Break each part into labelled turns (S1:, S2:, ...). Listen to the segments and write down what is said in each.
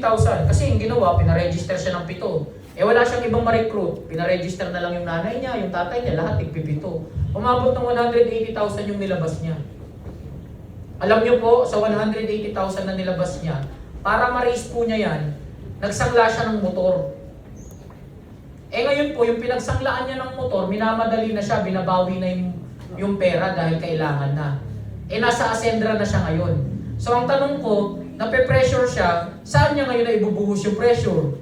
S1: 80,000. Kasi yung ginawa, pinaregister siya ng 7. Eh wala siyang ibang ma-recruit. Pinaregister na lang yung nanay niya, yung tatay niya, lahat tigpipito. Umabot ng 180,000 yung nilabas niya. Alam niyo po, sa 180,000 na nilabas niya, para ma-raise po niya yan, nagsangla siya ng motor. Eh ngayon po, yung pinagsanglaan niya ng motor, minamadali na siya, binabawi na yung pera dahil kailangan na. Eh nasa Ascendra na siya ngayon. So ang tanong ko, nape-pressure siya, saan niya ngayon na ibubuhos yung pressure?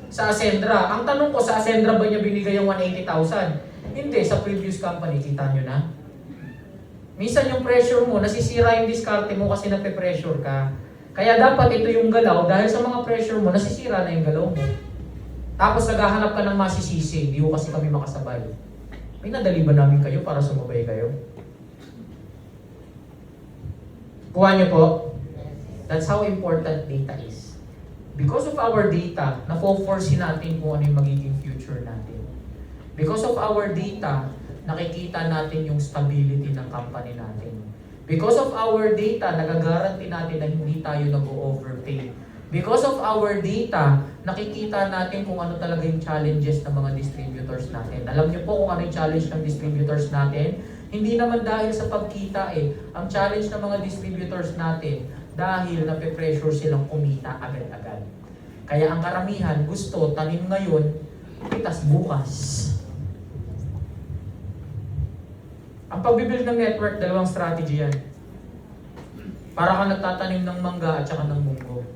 S1: Sa Ascendra. Ang tanong ko, sa Ascendra ba niya binigay yung 180,000? Hindi, sa previous company, kita nyo na. Minsan yung pressure mo, nasisira yung diskarte mo kasi nape-pressure ka. Kaya dapat ito yung galaw, dahil sa mga pressure mo, nasisira na yung galaw mo. Tapos naghahanap ka ng masisisi, hindi ko kasi kami makasabay. Pinadali ba namin kayo para sumabay kayo? Kuha niyo po? That's how important data is. Because of our data, na-foresee natin kung ano yung magiging future natin. Because of our data, nakikita natin yung stability ng company natin. Because of our data, nagagaranti natin na hindi tayo nag-overpay. Because of our data, nakikita natin kung ano talaga yung challenges ng mga distributors natin. Alam niyo po kung ano yung challenge ng distributors natin? Hindi naman dahil sa pagkita eh. Ang challenge ng mga distributors natin, dahil nape-pressure silang kumita agad-agad. Kaya ang karamihan gusto tanim ngayon, pitas bukas. Ang pagbibuild ng network, dalawang strategy yan. Para ka nagtatanim ng mangga at saka ng munggo.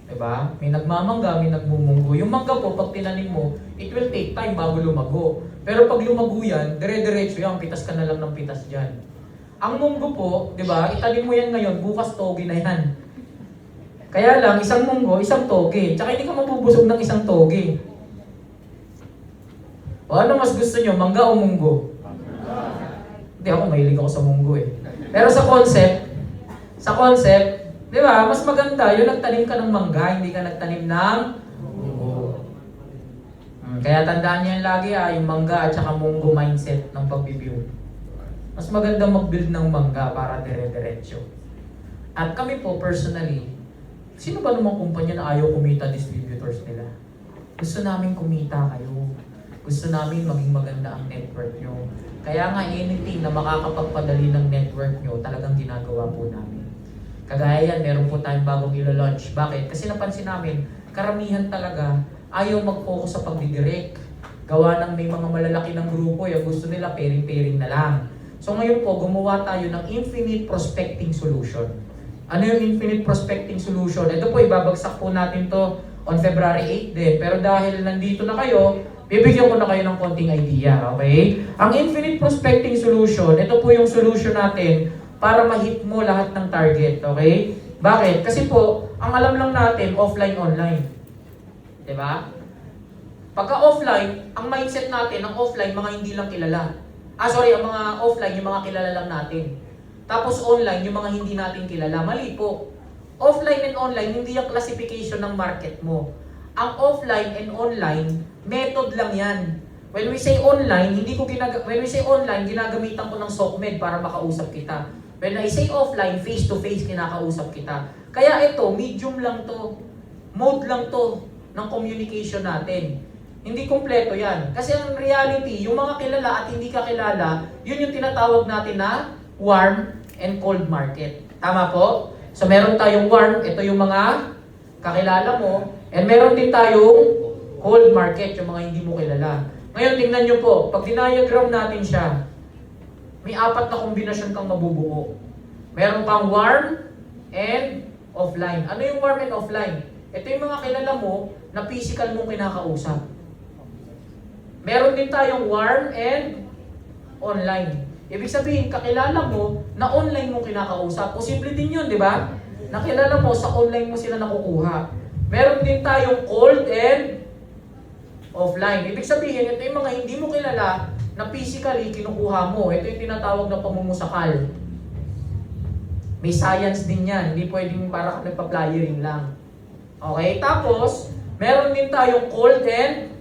S1: Diba? May nagmamangga, may nagmumunggo. Yung mangga po, pag tinanim mo, it will take time bago lumago. Pero pag lumago yan, dire-diretso yan, pitas ka na lang ng pitas dyan. Ang munggo po, di ba, itanim mo yan ngayon, bukas toge na yan. Kaya lang, isang munggo, isang toge. Tsaka hindi ka mabubusog ng isang toge. O ano mas gusto nyo, mangga o munggo? Hindi ako, mahilig ako sa munggo eh. Pero sa concept, di ba, mas maganda yung nagtanim ka ng mangga, hindi ka nagtanim ng munggo. Kaya tandaan niyo yan lagi yung mangga at saka munggo mindset ng pagbibuild. Mas maganda mag-build ng mangga para dire-diretso. At kami po, personally, sino ba namang kumpanya na ayaw kumita distributors nila? Gusto namin kumita kayo. Gusto namin maging maganda ang network nyo. Kaya nga, anything na makakapagpadali ng network nyo, talagang ginagawa po namin. Kagaya yan, meron po tayong bagong ilo-launch. Bakit? Kasi napansin namin, karamihan talaga ayaw mag-focus sa pagdidirect. Gawa ng may mga malalaki ng grupo, yung gusto nila pairing-pairing na lang. So ngayon po, gumawa tayo ng Infinite Prospecting Solution. Ano yung Infinite Prospecting Solution? Ito po, ibabagsak po natin to on February 8 din. Pero dahil nandito na kayo, bibigyan ko na kayo ng konting idea, okay? Ang Infinite Prospecting Solution, ito po yung solution natin para ma-hit mo lahat ng target, okay? Bakit? Kasi po, ang alam lang natin, offline-online. Diba? Pagka offline, ang mindset natin, ang offline, mga hindi lang kilala. Ang mga offline, yung mga kilala lang natin. Tapos online, yung mga hindi natin kilala. Mali po. Offline and online, hindi yung classification ng market mo. Ang offline and online, method lang yan. When we say online, ginagamitan ko ng SOCMED para makausap kita. When I say offline, face-to-face kinakausap kita. Kaya ito, medium lang to. Mode lang to ng communication natin. Hindi kumpleto yan. Kasi ang reality, yung mga kilala at hindi kakilala, yun yung tinatawag natin na warm and cold market. Tama po? So meron tayong warm, ito yung mga kakilala mo, and meron din tayong cold market, yung mga hindi mo kilala. Ngayon, tingnan nyo po, pag diniagram natin siya, may 4 na kombinasyon kang mabubuo. Meron kang warm and offline. Ano yung warm and offline? Ito yung mga kilala mo na physical mong kinakausap. Meron din tayong warm and online. Ibig sabihin, kakilala mo na online mong kinakausap. Posible din yun, di ba? Nakilala mo, sa online mo sila nakukuha. Meron din tayong cold and offline. Ibig sabihin, ito yung mga hindi mo kilala na physically kinukuha mo. Ito yung tinatawag na pamumusakal. May science din yan. Hindi pwedeng para ka nagpa-flyering lang. Okay? Tapos, meron din tayong cold and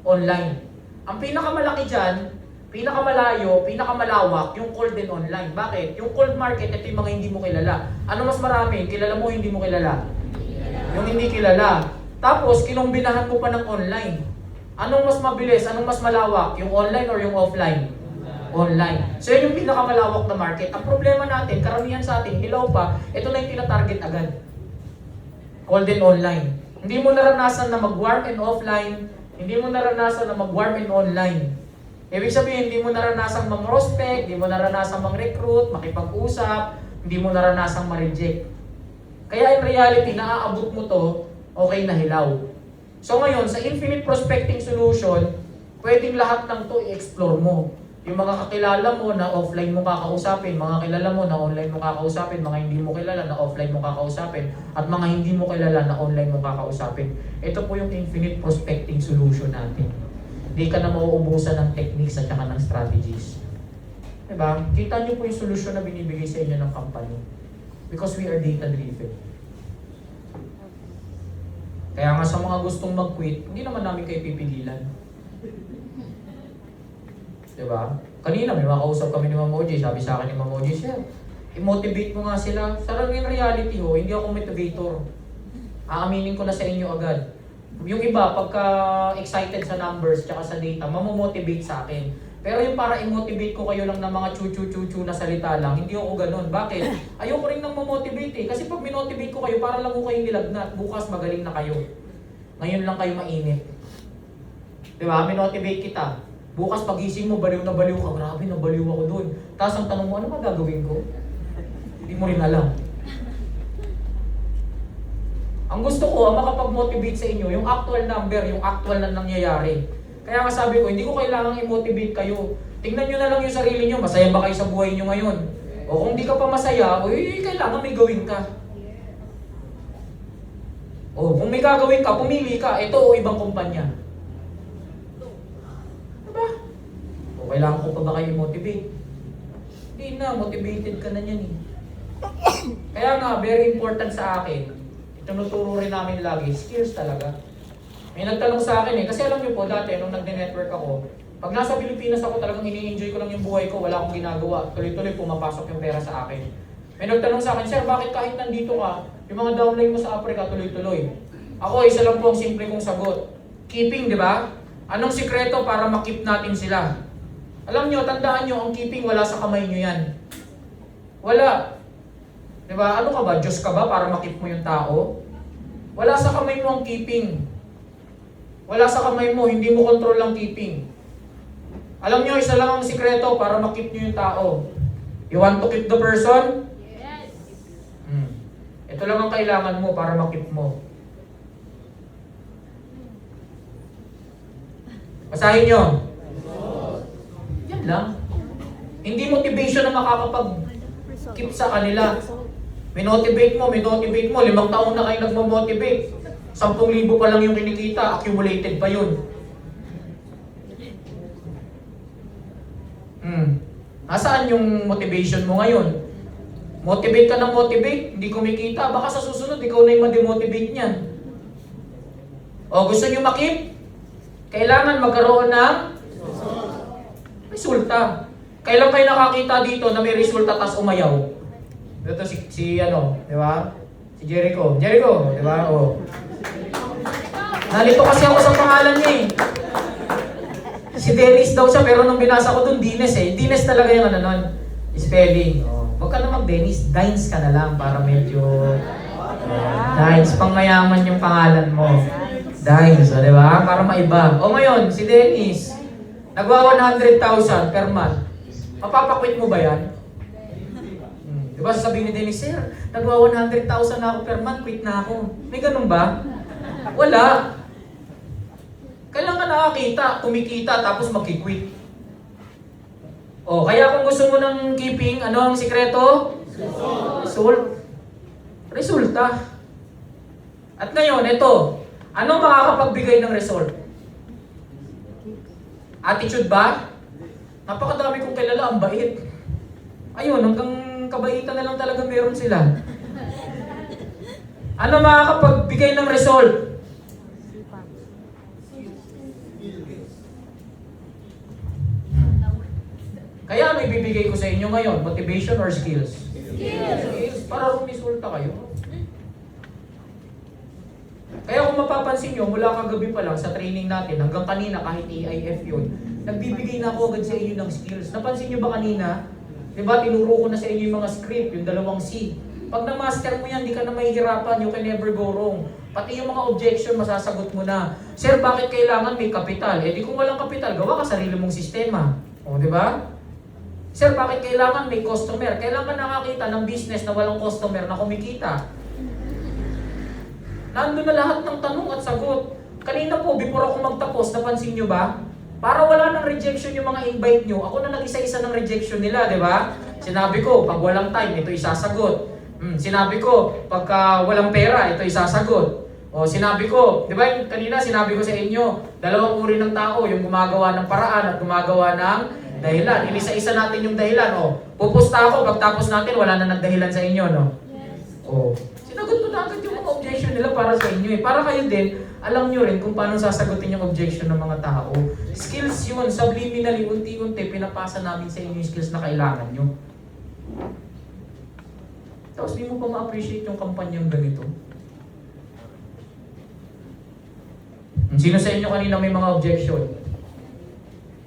S1: online. Ang pinakamalaki dyan, pinakamalayo, pinakamalawak, yung cold and online. Bakit? Yung cold market, ito yung mga hindi mo kilala. Ano mas marami? Kilala mo, hindi mo kilala? Yung hindi kilala. Tapos, kinumbinahan mo pa ng online. Anong mas mabilis? Anong mas malawak? Yung online or yung offline? Online. So, yun yung pinakamalawak na market. Ang problema natin, karamihan sa atin, hilaw pa, ito na yung tina-target agad. Called in online. Hindi mo naranasan na mag-warm and offline, hindi mo naranasan na mag-warm and online. Ibig sabihin, hindi mo naranasan mang-prospect, hindi mo naranasan mang-recruit, makipag-usap, hindi mo naranasan ma-reject. Kaya in reality, naaabot mo to, okay na hilaw. So ngayon, sa Infinite Prospecting Solution, pwedeng lahat ng to i-explore mo. Yung mga kakilala mo na offline mo kakausapin, mga kilala mo na online mo kakausapin, mga hindi mo kilala na offline mo kakausapin, at mga hindi mo kilala na online mo kakausapin. Ito po yung Infinite Prospecting Solution natin. Hindi ka na mauubusan ng techniques at saka ng strategies. Diba? Kita niyo po yung solusyon na binibigay sa inyo ng company. Because we are data-driven. Kaya nga sa mga gustong mag-quit, hindi naman namin kayo pipigilan. Diba? Kanina may makausap kami ni Ma'am Oji, sabi sa akin ni Ma'am Oji, Sir, i-motivate mo nga sila. Sa in reality hindi ako motivator. Aaminin ko na sa inyo agad. Yung iba, pagka excited sa numbers tsaka sa data, mamomotivate sa akin. Pero yung para i-motivate ko kayo lang ng mga chu-chu-chu-chu na salita lang, hindi ako ganun. Bakit? Ayoko rin nang mamotivate Kasi pag minotivate ko kayo, para lang ko kayong nilagnat. Bukas magaling na kayo. Ngayon lang kayo mainit. Diba? Minotivate kita. Bukas pagising mo, baliw na baliw ka. Grabe, nabaliw ako dun. Tapos ang tanong mo, ano ba gagawin ko? Hindi mo rin alam. Ang gusto ko, makapag-motivate sa inyo, yung actual number, yung actual na nangyayari. Kaya nga sabi ko, hindi ko kailangang i-motivate kayo. Tingnan nyo na lang yung sarili nyo, masaya ba kayo sa buhay nyo ngayon? O kung di ka pa masaya, kailangan may gawin ka. O kung may gagawin ka, pumili ka, ito o ibang kumpanya. Diba? O kailangan ko pa ba kayo i-motivate? Hindi na, motivated ka na yan eh. Kaya nga, very important sa akin, tinuturo rin namin lagi, skills talaga. May nagtanong sa akin kasi alam niyo po, dati nung nagde-network ako, pag nasa Pilipinas ako talagang ini-enjoy ko lang yung buhay ko, wala akong ginagawa. Tuloy-tuloy pumapasok yung pera sa akin. May nagtanong sa akin, Sir, bakit kahit nandito ka, yung mga downline mo sa Africa, tuloy-tuloy? Ako, isa lang po ang simple kong sagot. Keeping, di ba? Anong sikreto para makip natin sila? Alam niyo, tandaan niyo, ang keeping wala sa kamay niyo yan. Wala. Di ba? Ano ka ba? Diyos ka ba para makip mo yung tao? Wala sa kamay mo ang keeping. Wala sa kamay mo, hindi mo control ang keeping. Alam nyo, isa lang ang sikreto para makip nyo yung tao. You want to keep the person?
S2: Yes.
S1: Ito lang ang kailangan mo para makip mo. Basahin nyo. Yan lang. Hindi motivation na makakapag-keep sa kanila. Minotivate mo, 5 taon na kayo nagmamotivate. 10,000 pa lang yung kinikita, accumulated pa yun. Nasaan yung motivation mo ngayon? Motivate ka ng motivate, hindi kumikita, baka sa susunod ikaw na yung ma-demotivate niyan. O gusto nyo makip? Kailangan magkaroon ng resulta. Kailan kayo nakakita dito na may resulta tas umayaw? Ito si ano, di ba? Si Jericho, di ba? O. Nalito kasi ako sa pangalan niya eh. Si Dennis daw siya, pero nung binasa ko dun, Dines eh. Dines talaga yung ano nun, spelling. Oh. Huwag ka na mag-Dennis, Dines ka na lang para medyo... Dines, pang mayaman yung pangalan mo. Dines, di ba? Para maiba. O ngayon, si Dennis, nagwa 100,000 per month. Mapapakwit mo ba yan? Di ba sasabihin ni Dennis, Sir, nagwa 100,000 na ako per month, quit na ako. May ganun ba? Wala. Kailan ka nakakita, kumikita, tapos magkikwit. O, kaya kung gusto mo ng keeping, ano ang sikreto? Resulta. At ngayon, ito. Ano makakapagbigay ng result? Attitude ba? Napakadami kong kilala, ang bait. Ayun, hanggang kabaitan na lang talaga meron sila. Ano makakapagbigay ng result? Kaya ano ibibigay ko sa inyo ngayon? Motivation or skills? Skills. Para rumisulta kayo. Kaya kung mapapansin nyo, mula kagabi pa lang sa training natin, hanggang kanina kahit AIF yun, nagbibigay na ako agad sa inyo ng skills. Napansin nyo ba kanina? Diba, tinuro ko na sa inyo yung mga script, yung 2 C. Pag na-master mo yan, di ka na mahihirapan, you can never go wrong. Pati yung mga objection, masasagot mo na. Sir, bakit kailangan may kapital? Eh di kung walang kapital, gawa ka sarili mong sistema. O, di ba? Sir, bakit kailangan may customer? Kailangan nakakita ng business na walang customer na kumikita. Nandun na lahat ng tanong at sagot. Kanina po, before ako magtapos, napansin nyo ba? Para wala ng rejection yung mga invite nyo, ako na nag-isa-isa ng rejection nila, di ba? Sinabi ko, pag walang time, ito isasagot. Sinabi ko, pagka walang pera, ito isasagot. O sinabi ko, di ba kanina sinabi ko sa inyo, 2 uri ng tao, yung gumagawa ng paraan at gumagawa ng dahilan. Inisa-isa natin yung dahilan. O, pupusta ako, pagtapos natin, wala na nagdahilan sa inyo, no? O, sinagot ko na agad yung mga objection nila para sa inyo eh. Para kayo din, alam nyo rin kung paano sasagutin yung objection ng mga tao. Skills yun, subliminally, unti-unti, pinapasa namin sa inyo yung skills na kailangan nyo. Tapos di mo pa ma-appreciate yung kampanyang ganito. Sino sa inyo kanina may mga objection?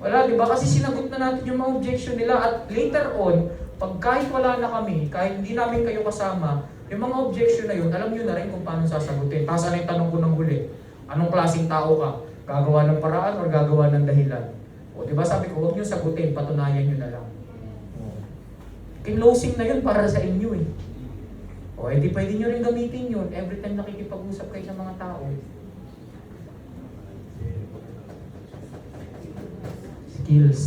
S1: Wala, di ba? Kasi sinagot na natin yung mga objection nila at later on, pag kahit wala na kami, kahit hindi namin kayo kasama, yung mga objection na yun, alam nyo na rin kung paano sasagutin. Tapos ano yung tanong ko ng huli? Anong klaseng tao ka? Gagawa ng paraan o gagawa ng dahilan? O di ba sabi ko, huwag nyo sagutin, patunayan nyo na lang. Closing na yun para sa inyo eh. O edi pwede nyo rin gamitin yun every time nakikipag-usap kayo sa mga tao. Skills.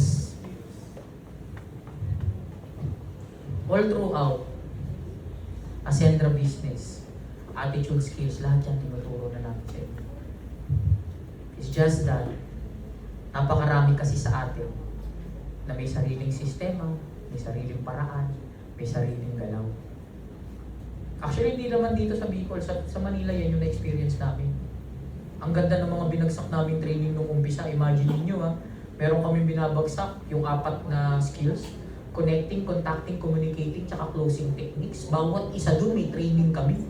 S1: All throughout, Ascendra Business, attitude skills, lahat yan tinuturo na natin sa inyo. It's just that, napakarami kasi sa atin na may sariling sistema, may sariling paraan, may sariling galaw. Actually, hindi naman dito sa Bicol, sa Manila yan yung na-experience namin. Ang ganda ng mga binagsak namin training nung umpisa. Imagine niyo meron kaming binabagsak yung 4 na skills. Connecting, contacting, communicating, tsaka closing techniques. Bawat isa dun may training kami.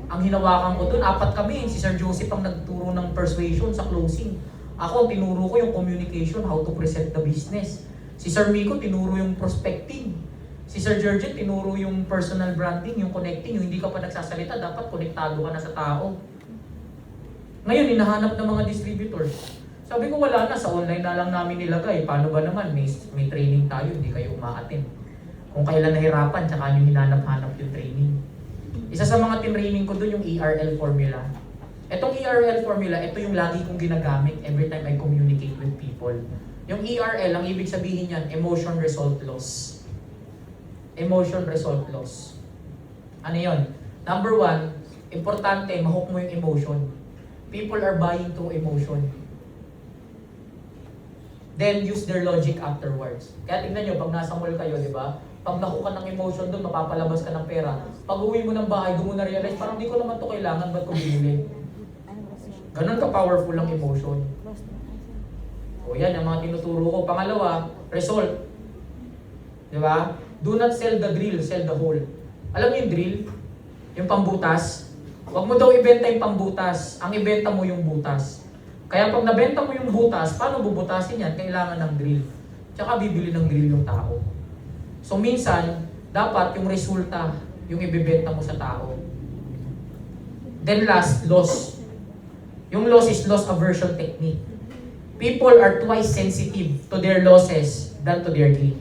S1: Ang hinawakan ko dun, 4 kami. Si Sir Joseph ang nagturo ng persuasion sa closing. Ako, tinuro ko yung communication, how to present the business. Si Sir Miko, tinuro yung prospecting. Si Sir George, tinuro yung personal branding, yung connecting, yung hindi ka pa nagsasalita, dapat konektado ka na sa tao. Ngayon, hinahanap ng mga distributors. Sabi ko, wala na, sa online na lang namin nilagay. Paano ba naman? May training tayo, hindi kayo umaattend. Kung kailan nahirapan, tsaka nyo hinanap-hanap yung training. Isa sa mga training ko doon yung ERL formula. Itong ERL formula, ito yung lagi kong ginagamit every time I communicate with people. Yung ERL, ang ibig sabihin yan, emotion, result, loss. Emotion, result, loss. Ano yun? Number 1, importante, mahook mo yung emotion. People are buying through emotion. Then use their logic afterwards. Kaya tingnan nyo, pag nasa mall kayo, di ba? Pag nakuha ka ng emotion doon, mapapalabas ka ng pera. Pag uwi mo ng bahay, doon mo na-realize, parang di ko naman to kailangan, ba't ko binili? Ganun ka-powerful ang emotion. O yan, yung mga tinuturo ko. Pangalawa, result. Di ba? Do not sell the drill, sell the hole. Alam niyo yung drill? Yung pambutas? Huwag mo daw ibenta yung pambutas. Ang ibenta mo yung butas. Kaya pag nabenta mo yung butas, paano bubutasin yan? Kailangan ng drill. Tsaka bibili ng drill yung tao. So minsan, dapat yung resulta, yung ibibenta mo sa tao. Then last, loss. Yung loss is loss aversion technique. People are twice sensitive to their losses than to their gain.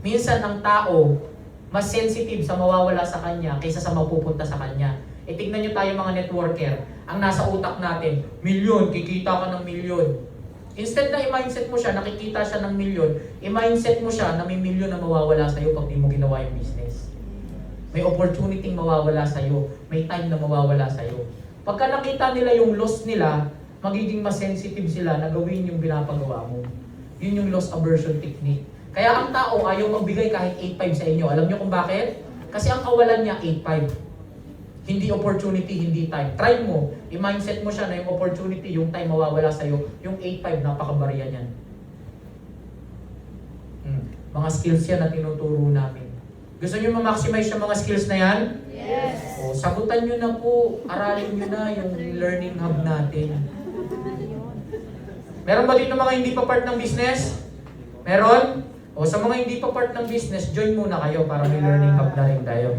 S1: Minsan ang tao, mas sensitive sa mawawala sa kanya kaysa sa mapupunta sa kanya. E tignan nyo tayo mga networker, ang nasa utak natin, milyon, kikita ka ng milyon. Instead na i-mindset mo siya, nakikita siya ng milyon, i-mindset mo siya na may milyon na mawawala sa'yo pag di mo ginawa yung business. May opportunity mawawala sa'yo, may time na mawawala sa'yo. Pagka nakita nila yung loss nila, magiging mas sensitive sila na gawin yung pinapagawa mo. Yun yung loss aversion technique. Kaya ang tao ayaw magbigay kahit 8.5 sa inyo. Alam nyo kung bakit? Kasi ang kawalan niya 8.5. Hindi opportunity, hindi time. Try mo, i-mindset mo siya na yung opportunity, yung time mawawala sa'yo, yung 8.5, napakabarya niyan. Mga skills yan na tinuturo namin. Gusto nyo ma-maximize yung mga skills na yan?
S2: Yes.
S1: O, sagutan nyo na po, aralin nyo na yung learning hub natin. Meron ba dito mga hindi pa part ng business? Meron? O sa mga hindi pa part ng business, join muna kayo para may learning hub na rin tayo.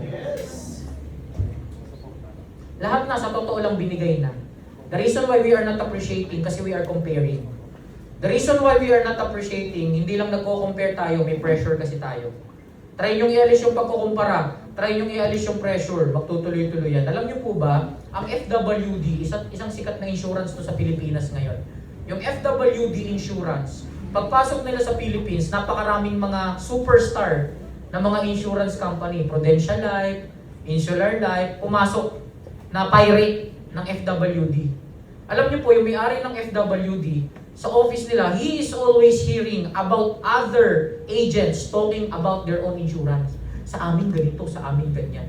S1: Lahat na sa totoo lang binigay na. The reason why we are not appreciating kasi we are comparing. The reason why we are not appreciating, hindi lang nagko-compare tayo, may pressure kasi tayo. Try nyo ialis yung pagkukumpara. Try nyo ialis yung pressure. Magtutuloy-tuloy yan. Alam nyo po ba, ang FWD, isang sikat na insurance to sa Pilipinas ngayon. Yung FWD insurance, pagpasok nila sa Philippines, napakaraming mga superstar na mga insurance company, Prudential Life, Insular Life, pumasok na pirate ng FWD. Alam niyo po, yung may-ari ng FWD, sa office nila, he is always hearing about other agents talking about their own insurance. Sa amin ganito, sa amin ganyan.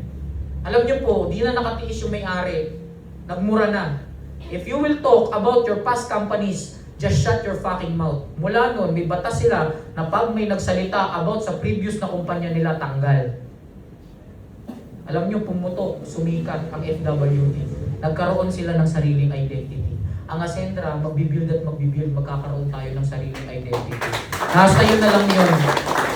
S1: Alam niyo po, di na nakatiis yung may-ari. Nagmura na. If you will talk about your past companies, just shut your fucking mouth. Mula noon, may batas sila na pag may nagsalita about sa previous na kumpanya nila, tanggal. Alam niyo, pumutok, sumikat ang FWD. Nagkaroon sila ng sariling identity. Ang Ascendra, magbibuild at magbibuild, magkakaroon tayo ng sariling identity. Nasa iyo na lang yun.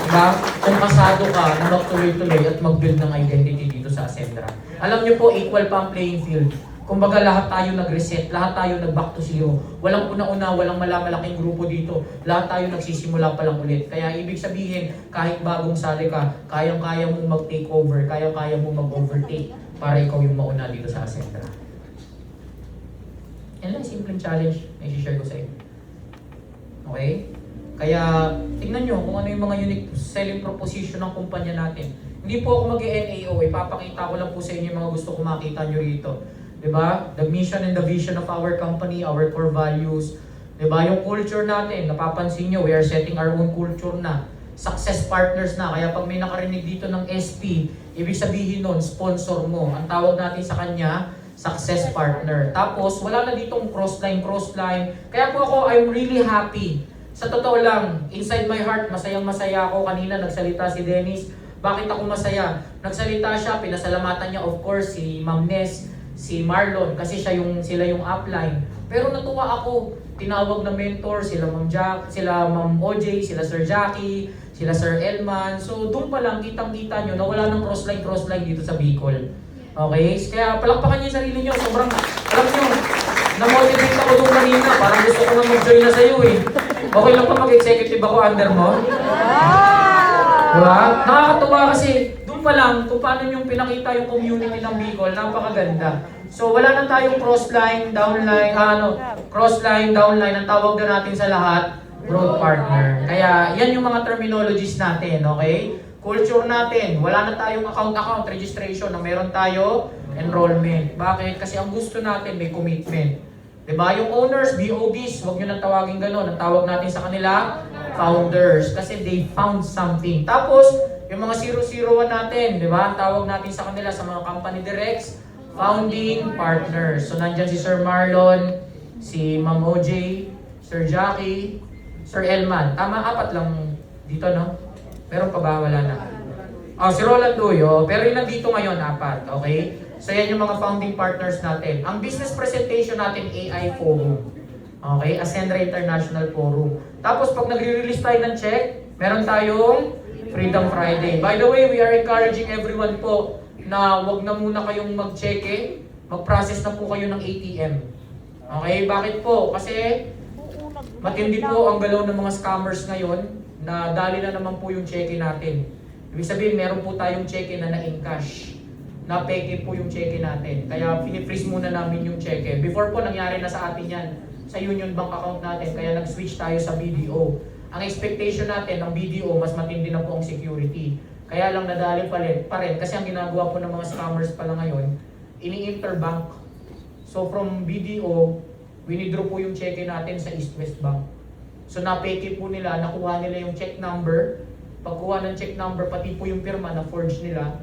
S1: Diba? Kung kasado ka na magtuloy-tuloy at mag-build ng identity dito sa Ascendra. Alam niyo po, equal pa ang playing field. Kumbaga lahat tayo nag-reset, lahat tayo nag-back to zero. Walang una-una, walang malaking grupo dito. Lahat tayo nagsisimula pa lang ulit. Kaya ibig sabihin, kahit bagong sali ka, kayang-kaya mong mag-take over, kayang-kaya mong mag-overtake para ikaw yung mauna dito sa Ascendra. Yan lang, simpleng challenge na i-share ko sa inyo. Okay? Kaya, tingnan nyo kung ano yung mga unique selling proposition ng kumpanya natin. Hindi po ako mag-NAO, ipapakita ko lang po sa inyo yung mga gusto ko makita nyo rito. Diba? The mission and the vision of our company, our core values. Diba? Yung culture natin, napapansin nyo, we are setting our own culture na. Success partners na. Kaya pag may nakarinig dito ng SP, ibig sabihin nun, sponsor mo. Ang tawag natin sa kanya, success partner. Tapos, wala na ditong crossline. Kaya po ako, I'm really happy. Sa totoo lang, inside my heart, masayang-masaya ako. Kanina nagsalita si Dennis. Bakit ako masaya? Nagsalita siya, pinasalamatan niya of course si Ma'am Ness, si Marlon, kasi sila yung upline. Pero natuwa ako, tinawag na mentor, sila Ma'am OJ, sila Sir Jackie, sila Sir Elman. So, doon pa lang, kitang-kita nyo na wala ng crossline dito sa Bicol. Okay? Kaya palakpakan niyo yung sarili niyo. Sobrang, alam niyo, na-motivate ako doon kanina. Parang gusto ko na mag-join na sa'yo eh. Okay lang pa mag-executive ako under mo? Diba? Nakakatuwa kasi doon pa lang kung paano yung pinakita yung community ng Bicol, napakaganda. So wala na tayong crossline, downline, crossline, downline, ang tawag na natin sa lahat, growth partner. Kaya yan yung mga terminologies natin, okay? Culture natin, wala na tayong account registration na meron tayo enrollment. Bakit? Kasi ang gusto natin may commitment. Diba? Yung owners, BODs, huwag nyo nang tawagin gano'n. Ang tawag natin sa kanila, founders. Kasi they found something. Tapos, yung mga 001 natin, diba? Ang tawag natin sa kanila sa mga company directs, founding partners. So, nandyan si Sir Marlon, si Ma'am OJ, Sir Jackie, Sir Elman. Tama, 4 lang dito, no? Meron pa ba? Wala na. Si Roland Duyo, pero yung nandito ngayon, 4. Okay? So yan yung mga founding partners natin. Ang business presentation natin, AI Forum. Okay? Ascendra International Forum. Tapos pag nagre-release tayo ng check, meron tayong Freedom Friday. By the way, we are encouraging everyone po na wag na muna kayong mag-check mag-process na po kayo ng ATM. Okay? Bakit po? Kasi matindi po ang galaw ng mga scammers ngayon na dali na naman po yung check-in natin. Ibig sabihin, meron po tayong check-in na na-encash. Na-peke po yung check-in natin. Kaya pinifreeze muna namin yung check-in. Before po, nangyari na sa atin yan. Sa Union Bank account natin. Kaya nag-switch tayo sa BDO. Ang expectation natin ng BDO, mas matindi na po ang security. Kaya lang nadali pa rin. Kasi ang ginagawa po ng mga scammers pala ngayon, ini-interbank. So from BDO, winidraw po yung check-in natin sa East West Bank. So napeke po nila, nakuha nila yung check number. Pagkuha ng check number, pati po yung pirma na forge nila.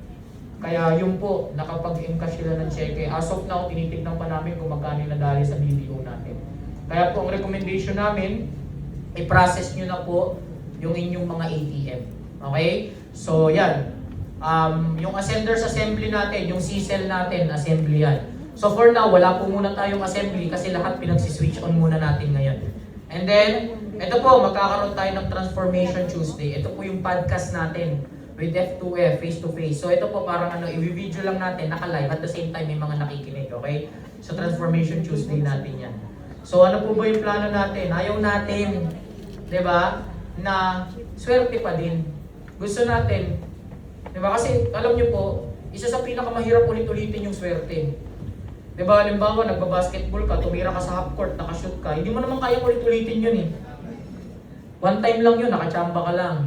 S1: Kaya yun po, nakapag-encash sila ng cheque. As of now, tinitignan pa namin kung magkano nadali sa BDO natin. Kaya po ang recommendation namin, i-process nyo na po yung inyong mga ATM. Okay? So yan. Yung ascenders assembly natin, yung C-cell natin, assembly yan. So for now, wala po muna tayong assembly kasi lahat pinagsi-switch on muna natin ngayon. And then, ito po, magkakaroon tayo ng Transformation Tuesday. Ito po yung podcast natin with F2F, face-to-face. So ito po parang i-video lang natin, naka-live, at the same time may mga nakikinig, okay? So Transformation Tuesday natin yan. So ano po ba yung plano natin? Ayaw natin, di ba, na swerte pa din. Gusto natin, di ba? Kasi alam nyo po, isa sa pinakamahirap ulit-ulitin yung swerte. Di ba, halimbawa, nagbabasketball ka, tumira ka sa half court, nakashoot ka, hindi mo naman kaya ulit-ulitin yun eh. One time lang yun, nakachamba ka lang.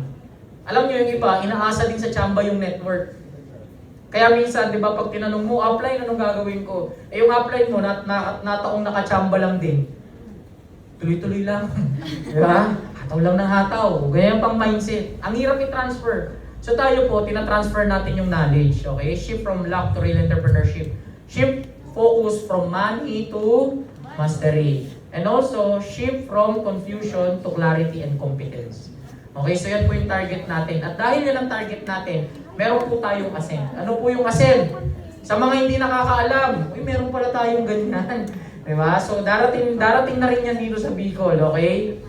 S1: Alam nyo yung iba, inaasa din sa chamba yung network. Kaya minsan, di ba, pag tinanong mo, apply, anong gagawin ko? Eh yung apply mo, nataong nakachamba lang din. Tuloy-tuloy lang. Di ba? Hataw lang ng hataw. Ganyan pang mindset. Ang hirap i-transfer. So tayo po, tina-transfer natin yung knowledge. Okay? Shift from luck to real entrepreneurship. Shift focus from money to mastery. And also, shift from confusion to clarity and competence. Okay, so yan po yung target natin. At dahil yan ang target natin, meron po tayong ascend. Ano po yung ascend? Sa mga hindi nakakaalam, meron pala tayong ganyan. Diba? So darating na rin yan dito sa Bicol, okay?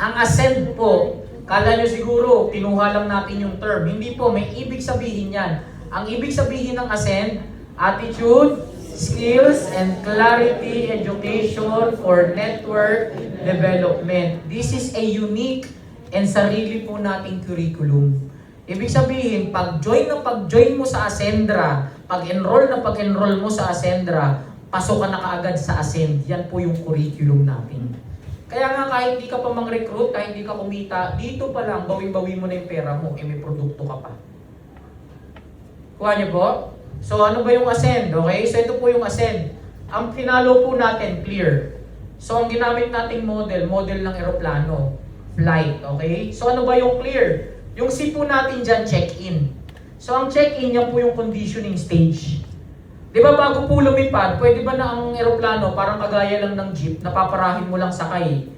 S1: Ang ascend po, kala nyo siguro, kinuha lang natin yung term. Hindi po, may ibig sabihin yan. Ang ibig sabihin ng ascend, attitude, skills, and clarity education for network development. This is a unique and sarili po nating curriculum. Ibig sabihin, pag-join mo sa Ascendra, pag-enroll mo sa Ascendra, pasok ka na kaagad sa Ascend. Yan po yung curriculum natin. Kaya nga kahit hindi ka pa mang-recruit, kahit hindi ka kumita, dito pa lang, bawing-bawi mo na yung pera mo, may produkto ka pa. Kuha niyo po? So ano ba yung Ascend? Okay? So ito po yung Ascend. Ang pinalo po natin, clear. So ang ginamit nating model ng eroplano. Flight, okay? So ano ba yung clear? Yung C po natin dyan, check-in. So ang check-in, yan po yung conditioning stage. Di ba bago po lumipad, pwede ba na ang eroplano, parang kagaya lang ng jeep, napaparahin mo lang sakay,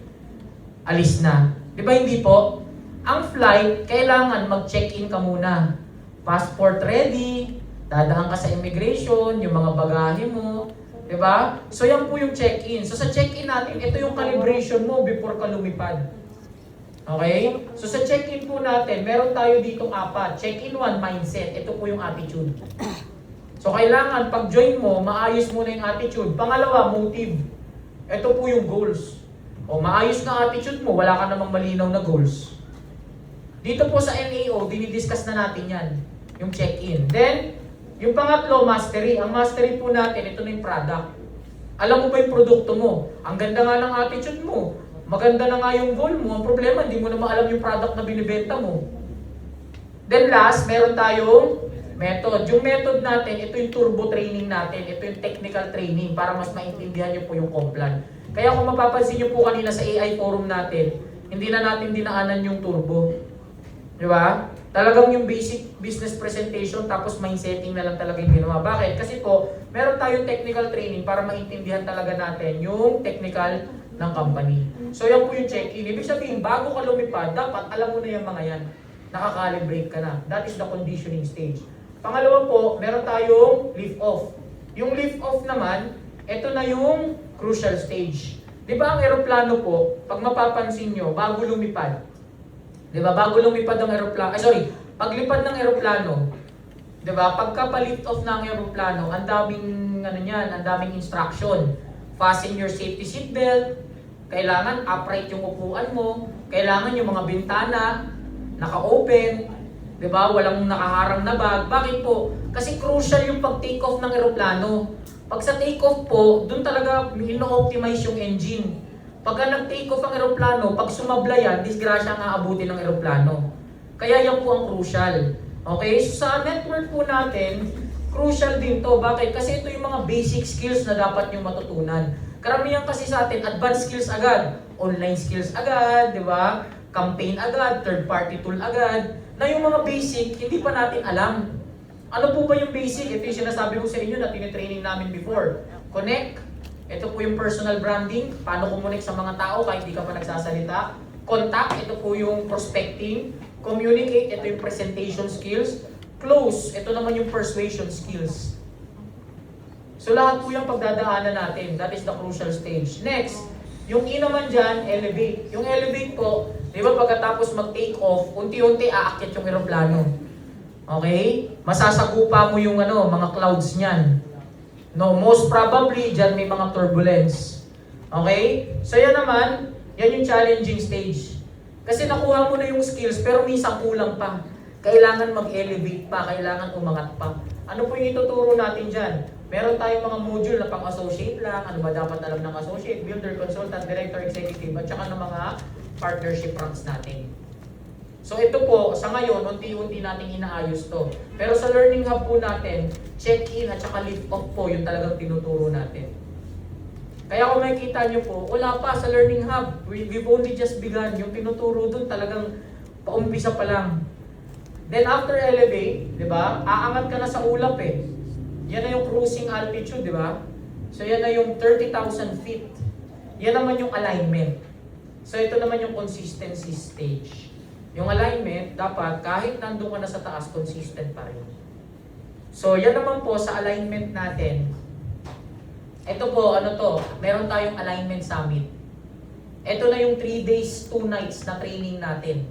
S1: alis na? Di ba hindi po? Ang flight, kailangan mag-check-in ka muna. Passport ready, dadaan ka sa immigration, yung mga bagahe mo, di ba? So yan po yung check-in. So sa check-in natin, ito yung calibration mo before ka lumipad. Okay? So sa check-in po natin, meron tayo ditong 4. Check-in 1, mindset. Ito po yung attitude. So kailangan pag-join mo, maayos mo na yung attitude. Pangalawa, motive. Ito po yung goals. O maayos na attitude mo, wala ka namang malinaw na goals. Dito po sa NAO, dinidiscuss na natin yan. Yung check-in. Then, yung pangatlo, mastery. Ang mastery po natin, ito na yung product. Alam mo ba yung produkto mo? Ang ganda nga ng attitude mo. Maganda na nga yung goal mo. Ang problema, hindi mo na maalam yung product na binibenta mo. Then last, meron tayong method. Yung method natin, ito yung turbo training natin. Ito yung technical training para mas maintindihan nyo po yung Complan. Kaya kung mapapansin nyo po kanina sa AI forum natin, hindi na natin dinaanan yung turbo. Di ba? Talagang yung basic business presentation tapos mindsetting na lang talaga yung ginawa. Bakit? Kasi po, meron tayong technical training para maintindihan talaga natin yung technical ng company. So yan po yung check-in. Ibig sabihin, bago ka lumipad, dapat alam mo na yung mga yan. Nakakalibrate ka na. That is the conditioning stage. Pangalawa po, meron tayong lift off. Yung lift off naman, ito na yung crucial stage. Di ba ang eroplano po, pag mapapansin nyo, bago lumipad, di ba, bago lumipad ang eroplano, paglipad ng eroplano, di ba, pagka-lift off ng eroplano, ang daming, ang daming instruction. Fasten your safety seatbelt, kailangan upright yung upuan mo, kailangan yung mga bintana, naka-open, di ba, walang nakaharang na bag. Bakit po? Kasi crucial yung pag-take off ng eroplano. Pag sa take off po, dun talaga ino-optimize yung engine. Pagka nag-take off ang eroplano, pag sumabla yan, disgrasya ang aabutin ng eroplano. Kaya yan po ang crucial. Okay? So sa network po natin, crucial din to. Bakit? Kasi ito yung mga basic skills na dapat nyo matutunan. Karamihan kasi sa atin, advanced skills agad. Online skills agad, di ba? Campaign agad, third-party tool agad. Na yung mga basic, hindi pa natin alam. Ano po ba yung basic? Ito yung sinasabi ko sa inyo na tinitraining namin before. Connect. Ito po yung personal branding. Paano kumonek sa mga tao kahit hindi ka pa nagsasalita. Contact. Ito po yung prospecting. Communicate. Ito yung presentation skills. close, ito naman yung persuasion skills. So lahat po yung pagdadaanan natin. That is the crucial stage. Next, yung E naman dyan, elevate. Yung elevate po, di ba pagkatapos mag-take off, unti-unti aakyat yung eroplano. Okay? Masasagupa mo yung mga clouds niyan. No, most probably, dyan may mga turbulence. Okay? So yan naman, yan yung challenging stage. Kasi nakuha mo na yung skills, pero minsan kulang pa. Kailangan mag-elevate pa, kailangan umangat pa. Ano po yung ituturo natin dyan? Meron tayong mga module na pang-associate lang, ano ba dapat alam ng associate, builder, consultant, director, executive, at saka ng mga partnership ranks natin. So ito po, sa ngayon, unti-unti natin inaayos to. Pero sa Learning Hub po natin, check-in at saka lift-off po yung talagang tinuturo natin. Kaya kung makikita nyo po, wala pa sa Learning Hub. We've only just begun. Yung tinuturo dun talagang paumpisa pa lang. Then after elevate, di ba, aangat ka na sa ulap eh. Yan na yung cruising altitude, di ba? So yan na yung 30,000 feet. Yan naman yung alignment. So ito naman yung consistency stage. Yung alignment, dapat kahit nandun ka na sa taas, consistent pa rin. So yan naman po sa alignment natin. Ito po, meron tayong alignment summit. Ito na yung 3 days, 2 nights na training natin.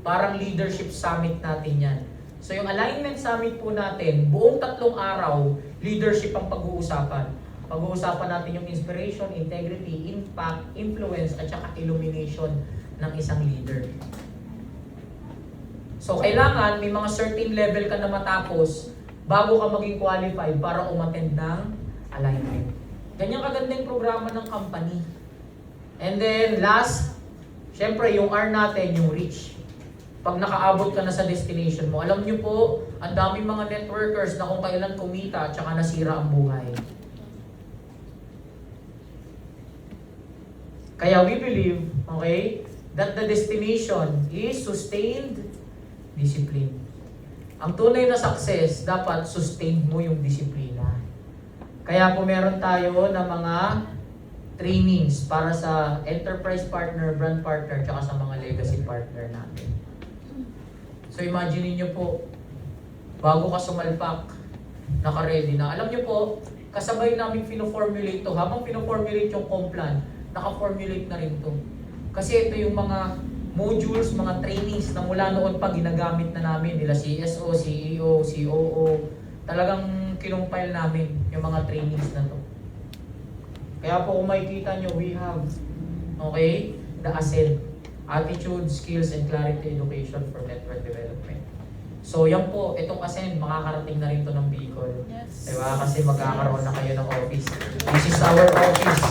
S1: Parang leadership summit natin yan. So yung alignment summit po natin, buong 3 araw, leadership ang pag-uusapan. Pag-uusapan natin yung inspiration, integrity, impact, influence, at saka illumination ng isang leader. So kailangan may mga certain level ka na matapos bago ka maging qualified para umattend ng alignment. Ganyan kagandang programa ng company. And then last, syempre yung R natin, yung reach. Pag nakaabot ka na sa destination mo, alam nyo po, ang daming mga networkers na kung kailan kumita at saka nasira ang buhay. Kaya we believe, okay, that the destination is sustained discipline. Ang tunay na success, dapat sustain mo yung disiplina. Kaya po meron tayo na mga trainings para sa enterprise partner, brand partner, at saka sa mga legacy partner natin. So imagine niyo po, bago ka sumalpak, naka-ready na. Alam niyo po, kasabay namin pino-formulate to. Habang pino-formulate yung complan, naka-formulate na rin to. Kasi ito yung mga modules, mga trainings na mula noon pa ginagamit na namin. Nila CSO, CEO, COO. Talagang kinumpile namin yung mga trainings na to. Kaya po kung makikita nyo, we have, okay, the ASCEND. Attitude, Skills, and Clarity Education for Network Development. So yan po, itong ASCEND, makakarating na rin to ng Bicol.
S2: Yes.
S1: Diba? Kasi magkakaroon na kayo ng office. This is our office.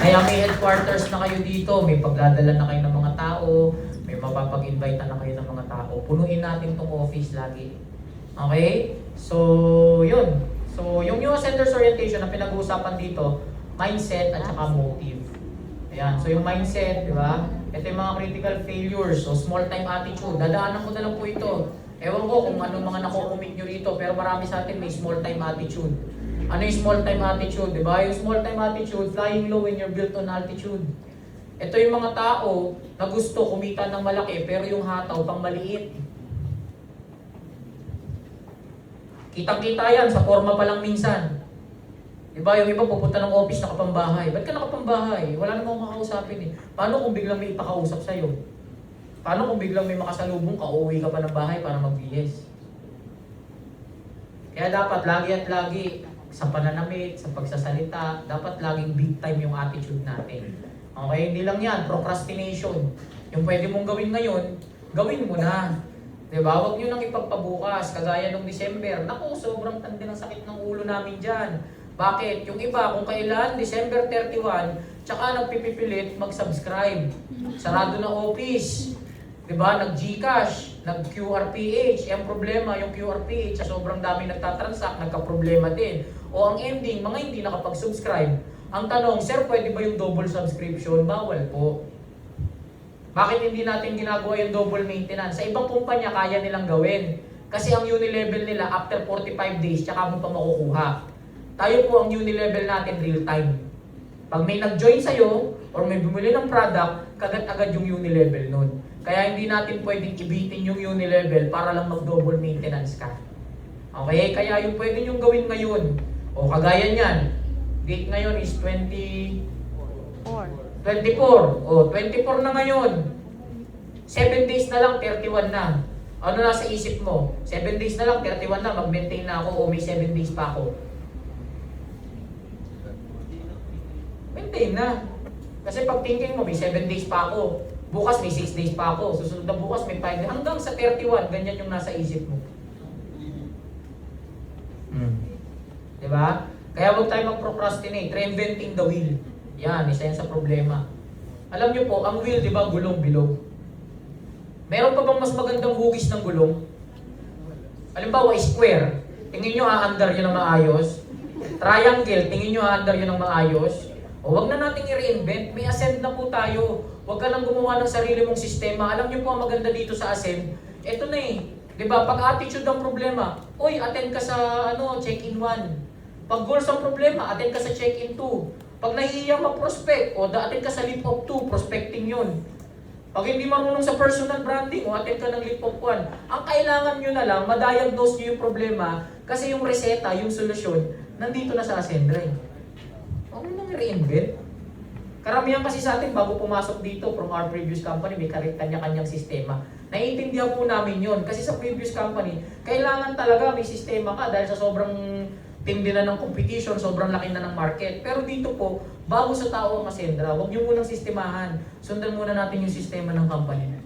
S1: Kaya may headquarters na kayo dito, may pagdadala na kayo ng mga tao, may mapapag-invite na kayo ng mga tao. Punuin natin tong office lagi. Okay? So, yun. So, yung new Centers Orientation na pinag-uusapan dito, mindset at saka motive. Ayan. So, yung mindset, di ba? Ito yung mga critical failures. So, small time attitude. Dadaanan ko na lang po ito. Ewan ko kung anong mga nakukumit nyo rito, pero marami sa atin may small time attitude. Ano yung small time attitude, di ba? Yung small time attitude, flying low when you're built on altitude. Ito yung mga tao na gusto kumita ng malaki, pero yung hataw pang maliit. Kitang-kita yan, sa forma pa lang minsan. Diba, yung iba pupunta ng office nakapambahay. Ba't ka nakapambahay? Wala namang makausapin eh. Paano kung biglang may ipakausap sa'yo? Paano kung biglang may makasalubong ka, uuwi ka pa ng bahay para mag-BS? Kaya dapat lagi at lagi sa pananamit, sa pagsasalita, dapat laging big time yung attitude natin. Okay, hindi lang yan, procrastination. Yung pwede mong gawin ngayon, gawin mo na. Diba? Huwag nyo nang ipagpabukas, kagaya nung December. Naku, sobrang tandi ng sakit ng ulo namin dyan. Bakit? Yung iba, kung kailan, December 31, tsaka nagpipipilit mag-subscribe. Sarado na office. Diba? Nag-Gcash, nag-QRPH. Ang problema, yung QRPH, sa sobrang dami nagtatransact, nagka-problema din. O ang ending, mga hindi nakapag-subscribe. Ang tanong, sir, pwede ba yung double subscription? Bawal po. Bakit hindi natin ginagawa yung double maintenance? Sa ibang kumpanya, kaya nilang gawin. Kasi ang uni-level nila, after 45 days, tsaka mo pa makukuha. Tayo po ang uni-level natin real time. Pag may nag-join sa'yo, or may bumili ng product, kagat-agad yung uni-level nun. Kaya hindi natin pwedeng ibitin yung unilevel para lang mag-double maintenance ka. Okay? Kaya yung pwede nyo gawin ngayon, o kagaya niyan, date ngayon is 24. O, 24 na ngayon. 7 days na lang, 31 na. Ano nasa isip mo? 7 days na lang, 31 na, mag-maintain na ako o may 7 days pa ako. Maintain na. Kasi pag thinking mo, may 7 days pa ako. Bukas may 6 days pa ako. Susunod na bukas may 5 days. Hanggang sa 31, ganyan yung nasa isip mo. Diba? Kaya huwag tayo mag-procrastinate. Reinventing the wheel. Yan, isa yan sa problema. Alam nyo po, ang wheel, di ba, gulong, bilog. Meron pa bang mas magandang hugis ng gulong? Halimbawa, square. Tingin nyo aandar yun ng maayos. Triangle, tingin nyo aandar yun ng maayos. O wag na nating i-reinvent. May Ascend na po tayo. Huwag ka lang gumawa ng sarili mong sistema. Alam nyo po ang maganda dito sa Ascend. Ito na eh. Diba? Pag attitude ang problema, oy, attend ka sa check-in 1. Pag goals ang problema, attend ka sa check-in 2. Pag nahihiya mag-prospect, o attend ka sa leap of 2, prospecting yun. Pag hindi marunong sa personal branding, o attend ka ng leap of 1. Ang kailangan nyo na lang, ma-diagnose nyo yung problema kasi yung reseta, yung solusyon, nandito na sa Ascendra. Huwag mo nang reinvent. Karamihan kasi sa atin, bago pumasok dito from our previous company, may kanya-kanyang sistema. Naiintindihan po namin yun. Kasi sa previous company, kailangan talaga may sistema ka dahil sa sobrang tindi na ng competition, sobrang laki na ng market. Pero dito po, bago sa tao ang Ascendra, huwag nyo munang sistemahan. Sundan muna natin yung sistema ng company.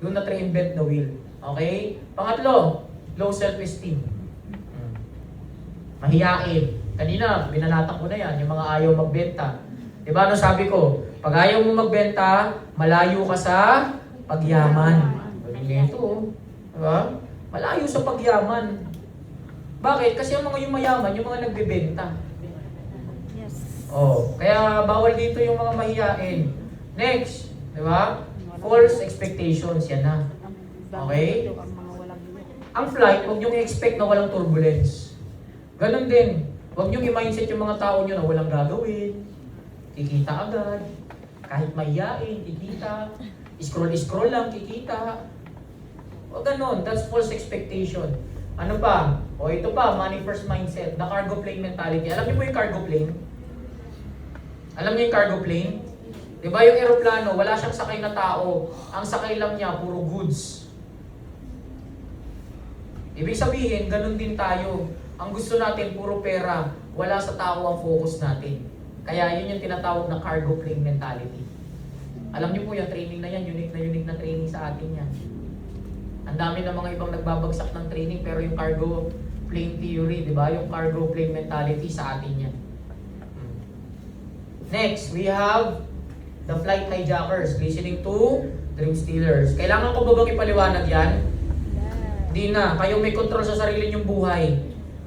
S1: Do not reinvent the wheel. Okay? Pangatlo, low self-esteem. Mahiyain. Kanina, binanatan ko na yan, yung mga ayaw magbenta. Diba, ano sabi ko? Pag ayaw mo magbenta, malayo ka sa pagyaman. Galing ito, diba? Malayo sa pagyaman. Bakit? Kasi yung mayaman, yung mga nagbebenta.
S2: Yes.
S1: Oh, kaya bawal dito yung mga mahiyain. Next, di ba? False expectations, yan na. Okay? Ang flight, huwag nyo i-expect na walang turbulence. Ganon din. Huwag nyo i-mindset yung mga tao nyo na walang gagawin. Kikita agad. Kahit mahiyain, kikita. Scroll lang, kikita. O ganon, that's false expectation. Ano pa? O ito pa, money first mindset, the cargo plane mentality. Alam niyo po yung cargo plane? Alam niyo yung cargo plane? Diba yung aeroplano, wala siyang sakay na tao. Ang sakay lang niya, puro goods. Ibig sabihin, ganun din tayo. Ang gusto natin, puro pera. Wala sa tao ang focus natin. Kaya yun yung tinatawag na cargo plane mentality. Alam niyo po yung training na yan, unique na training sa atin yan. Ang dami ng mga ibang nagbabagsak ng training pero yung cargo plane theory, di ba? Yung cargo plane mentality sa atin yan. Next, we have the flight hijackers listening to dream stealers. Kailangan ko ba bang ipaliwanag yan? Hindi na. Kayo may control sa sarili nyong buhay.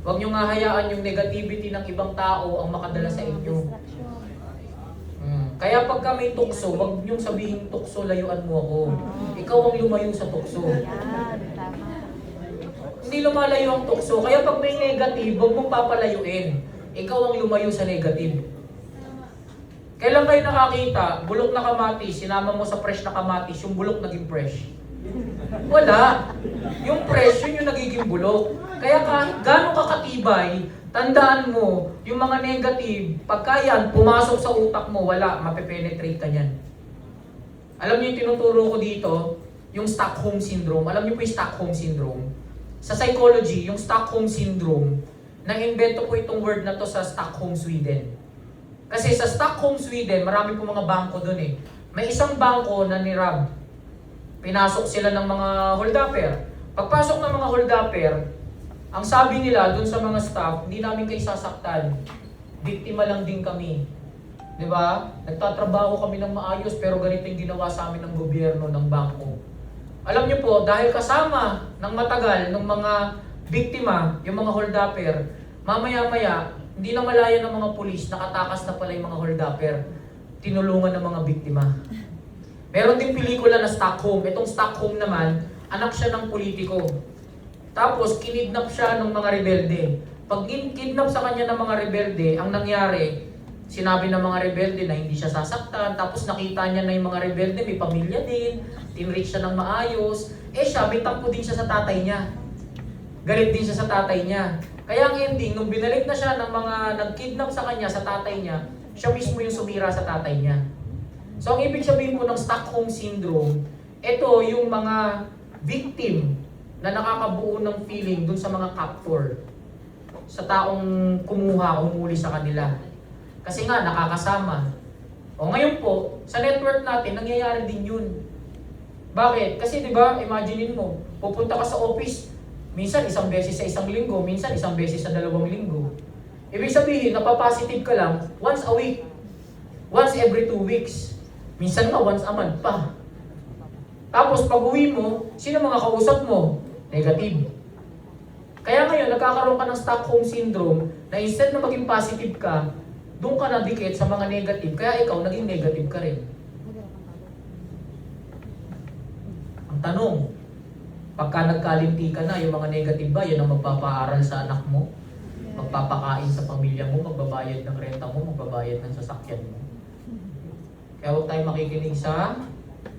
S1: Huwag nyo nga hayaan yung negativity ng ibang tao ang makadala sa inyo. Kaya pagka may tukso, huwag niyong sabihin tukso, layuan mo ako. Ikaw ang lumayo sa tukso. Hindi lumalayo ang tukso. Kaya pag may negative, huwag mong papalayuin. Ikaw ang lumayo sa negative. Kailan kayo nakakita, bulok na kamatis, sinama mo sa fresh na kamatis, yung bulok naging fresh? Wala. Yung fresh, yun yung nagiging bulok. Kaya kahit gano'ng kakatibay, tandaan mo, yung mga negative, pagka yan, pumasok sa utak mo, wala, mapepenetrate ka niyan. Alam niyo yung tinuturo ko dito, yung Stockholm Syndrome. Alam niyo po yung Stockholm Syndrome? Sa psychology, yung Stockholm Syndrome, nang-invento po itong word na to sa Stockholm, Sweden. Kasi sa Stockholm, Sweden, marami po mga bangko doon eh. May isang bangko na ni-rob. Pinasok sila ng mga hold-upper. Pagpasok ng mga hold-upper, ang sabi nila dun sa mga staff, hindi namin kayo sasaktan. Biktima lang din kami. Di ba? Nagtatrabaho kami ng maayos pero ganito yung ginawa sa amin ng gobyerno, ng bangko. Alam niyo po, dahil kasama ng matagal ng mga biktima, yung mga hold-upper, mamaya-maya, hindi na malaya ng mga pulis, nakatakas na pala yung mga hold-upper. Tinulungan ng mga biktima. Meron din pelikula na Stockholm. Itong Stockholm naman, anak siya ng politiko. Tapos, kinidnap siya ng mga rebelde. Pag kidnap sa kanya ng mga rebelde, ang nangyari, Sinabi ng mga rebelde na hindi siya sasaktan, tapos nakita niya na yung mga rebelde may pamilya din, tinreach siya ng maayos, siya, may tampo din siya sa tatay niya. Galit din siya sa tatay niya. Kaya ang ending, nung binalik na siya ng mga nag-kidnap sa kanya, sa tatay niya, siya mismo yung sumira sa tatay niya. So ang ibig sabihin po ng Stockholm Syndrome, ito yung mga victim na nakakabuo ng feeling dun sa mga captor, sa taong kumuha, umuli sa kanila. Kasi nga, nakakasama. O ngayon po, sa network natin, nangyayari din yun. Bakit? Kasi di ba, imaginein mo, pupunta ka sa office, minsan isang beses sa isang linggo, minsan isang beses sa 2 linggo. Ibig sabihin, napapositive ka lang once a week. Once every 2 weeks. Minsan nga, once a month pa. Tapos pag uwi mo, sino mga kausap mo? Negative. Kaya ngayon, nagkakaroon ka ng Stockholm Syndrome na instead na maging positive ka, doon ka nadikit sa mga negative, kaya ikaw naging negative ka rin. Ang tanong, pagka nagkalimti ka na, yung mga negative ba, yun ang magpapaaral sa anak mo? Magpapakain sa pamilya mo, magbabayad ng renta mo, magbabayad ng sasakyan mo. Kaya huwag tayo makikinig sa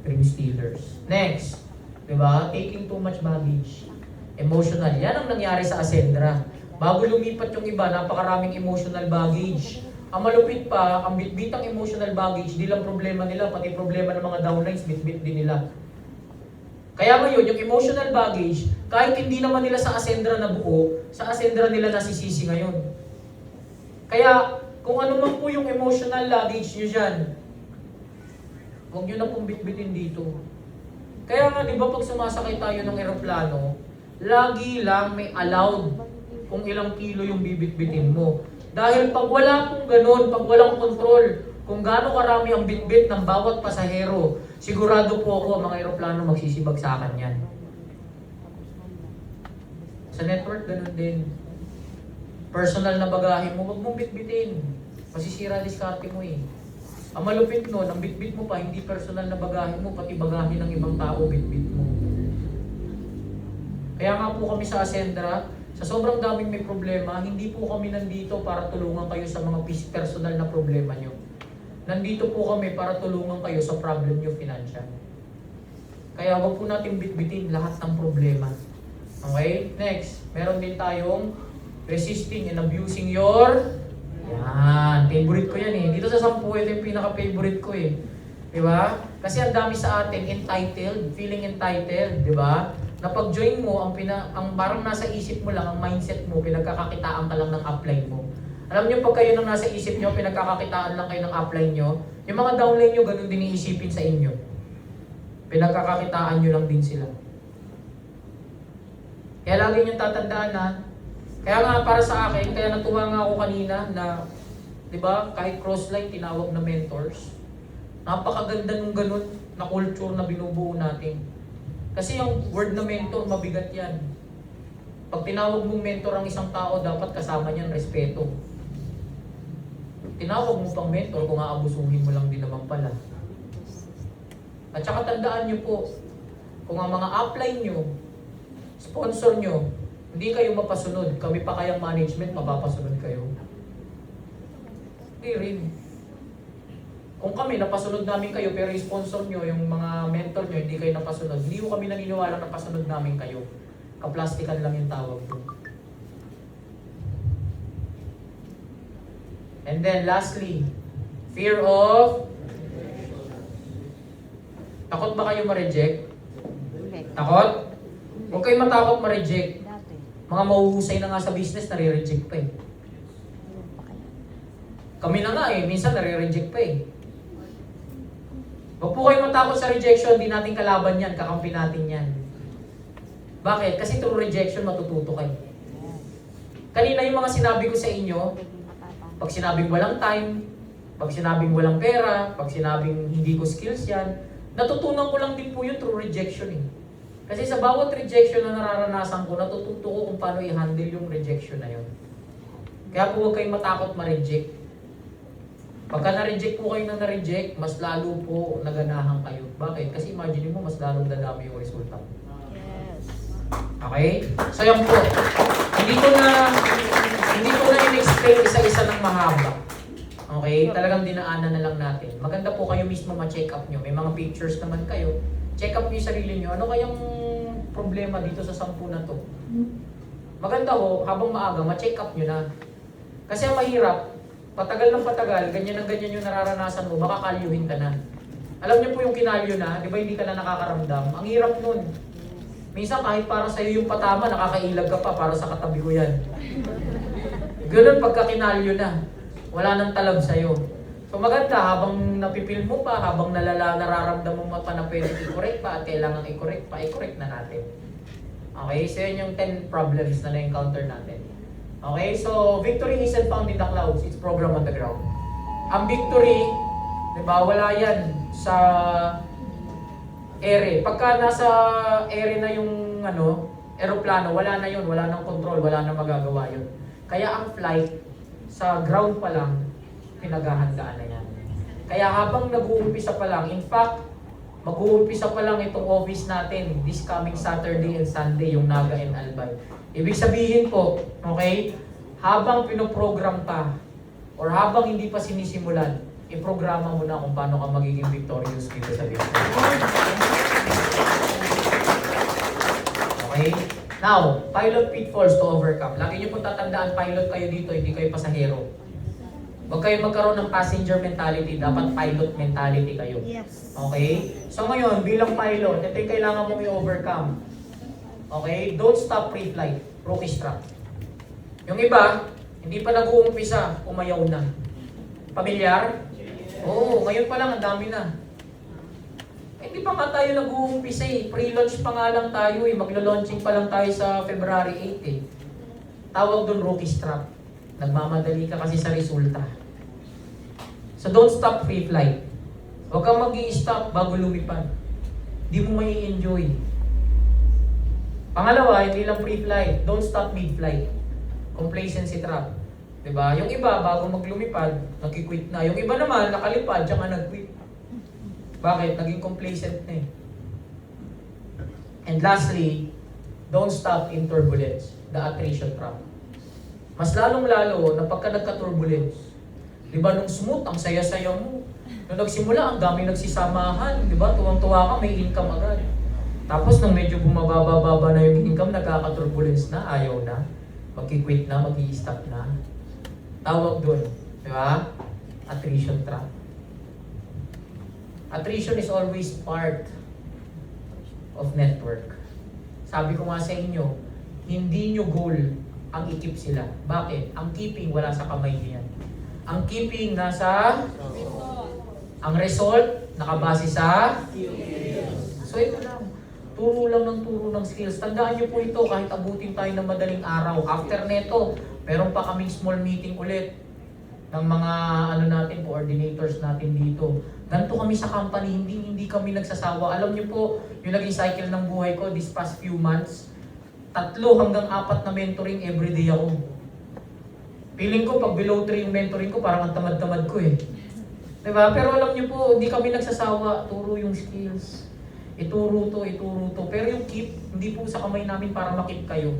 S1: dream stealers. Next, diba? Taking too much baggage. Emotional. Yan ang nangyari sa Ascendra. Bago lumipat yung iba, napakaraming emotional baggage. Ang malupit pa, ang bitbitang emotional baggage, di lang problema nila, pati problema ng mga downlines, bitbit din nila. Kaya ngayon, yung emotional baggage, kahit hindi naman nila sa Ascendra na buo, sa Ascendra nila nasisisi ngayon. Kaya, kung ano man po yung emotional luggage nyo dyan, huwag nyo na pong bitbitin dito. Kaya nga, di ba pag sumasakay tayo ng eroplano, lagi lang may allowed kung ilang kilo yung bibitbitin mo. Dahil pag wala pong ganun, pag walang control, kung gaano karami ang bitbit ng bawat pasahero, sigurado po ako ang mga eroplano magsisibagsakan yan. Sa network, ganun din. Personal na bagahe mo, wag mong bitbitin. Masisira diskarte mo eh. Ang malupit nun, ang bitbit mo pa, hindi personal na bagahe mo, pati bagahe ng ibang tao, bitbit mo. Kaya nga po kami sa Ascendra, sa sobrang daming may problema, hindi po kami nandito para tulungan kayo sa mga personal na problema nyo. Nandito po kami para tulungan kayo sa problem nyo financial. Kaya wag po natin bitbitin lahat ng problema. Okay? Next, meron din tayong resisting and abusing your... Yan, favorite ko yan eh. Dito sa 10, ito yung pinaka-favorite ko eh. Diba? Kasi ang dami sa atin entitled, feeling entitled, diba? Na pag-join mo, ang parang nasa isip mo lang, ang mindset mo, pinagkakakitaan ka lang ng upline mo. Alam niyo, pag kayo nang nasa isip nyo, pinagkakakitaan lang kayo ng upline nyo, yung mga downline nyo, ganun din iisipin sa inyo. Pinagkakakitaan nyo lang din sila. Kaya lagi nyo tatandaan na, kaya nga para sa akin, kaya natuwa nga ako kanina na, di ba, kahit crossline, tinawag na mentors. Napakaganda nung ganun na culture na binubuo natin. Kasi yung word na mentor, mabigat yan. Pag tinawag mong mentor ang isang tao, dapat kasama niyan respeto. Tinawag mo pang mentor kung aabusuhin mo lang din naman pala. At saka tandaan nyo po, kung ang mga upline nyo, sponsor nyo, hindi kayo mapasunod, kami pa kayang management, mapapasunod kayo. Hindi rin. Kung kami, napasunod namin kayo, pero yung sponsor nyo, yung mga mentor nyo, hindi kayo napasunod, hindi ko kami naniniwala na pasunod namin kayo. Kaplastikan lang yung tawag ko. And then lastly, fear of... Takot ba kayo ma-reject? Takot? Huwag kayo matakot ma-reject. Mga mahuhusay na nga sa business, nare-reject pa eh. Kami na nga eh, minsan nare-reject pa eh. Huwag po kayo matakot sa rejection, di natin kalaban yan, kakampi natin yan. Bakit? Kasi through rejection, matututo kayo. Kanina yung mga sinabi ko sa inyo, pag sinabing walang time, pag sinabing walang pera, pag sinabing hindi ko skills yan, natutunan ko lang din po yun through rejection eh. Kasi sa bawat rejection na nararanasan ko, natututo ko kung paano i-handle yung rejection na yun. Kaya po huwag kayong matakot ma-reject. Pagka na-reject po kayo na na-reject, mas lalo po naganahan kayo. Bakit? Kasi imagine mo, mas lalong dadami yung resulta mo.
S2: Yes.
S1: Okay? So yan po. Hindi ko na in-explain isa-isa ng mahaba. Okay? Talagang dinaanan na lang natin. Maganda po kayo mismo ma-check up nyo. May mga pictures naman kayo. Check up nyo yung sarili nyo. Ano kayang problema dito sa 10 na to? Maganda ho, habang maaga, ma-check up nyo na. Kasi ang mahirap, patagal ng patagal, ganyan ang ganyan yung nararanasan mo, baka kalyuhin ka na. Alam niyo po yung kinalyo na, di ba hindi ka na nakakaramdam? Ang hirap nun. Minsan kahit para sa'yo yung patama, nakakailag ka pa para sa katabi ko yan. Ganun pagka kinalyo na. Wala nang talab sa'yo. So maganda, habang napipil mo pa, habang nararamdaman mo pa na pwede i-correct pa at kailangan i-correct pa, i-correct na natin. Okay, so yun yung 10 problems na na-encounter natin. Okay, so victory isn't found in the clouds, it's programmed on the ground. Ang victory, di ba, wala yan sa ere. Pagka nasa ere na yung eroplano, wala na yun, wala nang control, wala nang magagawa yun. Kaya ang flight, sa ground pa lang, pinaghahandaan na yan. Kaya habang nag-uumpisa pa lang, in fact, mag-uumpisa pa lang itong office natin this coming Saturday and Sunday, yung Naga and Albay. Ibig sabihin po, okay, habang pinoprogram ka, or habang hindi pa sinisimulan, iprograma mo na kung paano ka magiging victorious dito sa business. Okay? Now, pilot pitfalls to overcome. Lagi niyo po tatandaan, pilot kayo dito, hindi kayo pasahero. Huwag kayo magkaroon ng passenger mentality, dapat pilot mentality kayo.
S2: Yes.
S1: Okay? So ngayon, bilang pilot, ito yung kailangan mong i-overcome. Okay? Don't stop pre-flight. Rookie strap. Yung iba, hindi pa nag-uumpisa, umayaw na. Pamilyar? Oo, ngayon pa lang, ang dami na. Hindi pa nga tayo nag-uumpisa eh. Pre-launch pa nga lang tayo eh. Maglo-launching pa lang tayo sa February 8 eh. Tawag doon rookie strap. Nagmamadali ka kasi sa resulta. So don't stop free flight. Huwag kang mag-i-stop bago lumipad. Di mo may enjoy. Pangalawa, hindi lang free flight. Don't stop mid-flight. Complacency trap. Diba? Yung iba, bago maglumipad, nag-quit na. Yung iba naman, nakalipad, tsaka nag-quit. Bakit? Naging complacent na eh. And lastly, don't stop in turbulence. The attrition trap. Mas lalong-lalo na pagka nagka-turbulence, di ba nung smooth, ang saya-saya mo. Nung nagsimula, ang daming nagsisamahan. Di ba? Tuwang-tuwa ka, may income agad. Tapos nung medyo bumababa na yung income, nagkaka-turbulence na, ayaw na. Mag-quit na, mag-i-stop na. Tawag doon. Di ba? Attrition trap. Attrition is always part of network. Sabi ko nga sa inyo, hindi nyo goal ang i-keep sila. Bakit? Ang keeping wala sa kamay niyan. Ang keeping nasa... Ang result, nakabase sa... So ito lang. Turo lang ng turo ng skills. Tandaan nyo po ito kahit abutin tayo ng madaling araw. After neto, meron pa kaming small meeting ulit ng mga natin, coordinators natin dito. Ganito kami sa company, hindi kami nagsasawa. Alam niyo po, yung naging cycle ng buhay ko this past few months, 3 hanggang 4 na mentoring everyday ako. Feeling ko pag below 3 yung mentoring ko, parang ang tamad-tamad ko eh. Diba? Pero alam niyo po, hindi kami nagsasawa. Turo yung skills. Ituro to. Pero yung keep, hindi po sa kamay namin para makip kayo.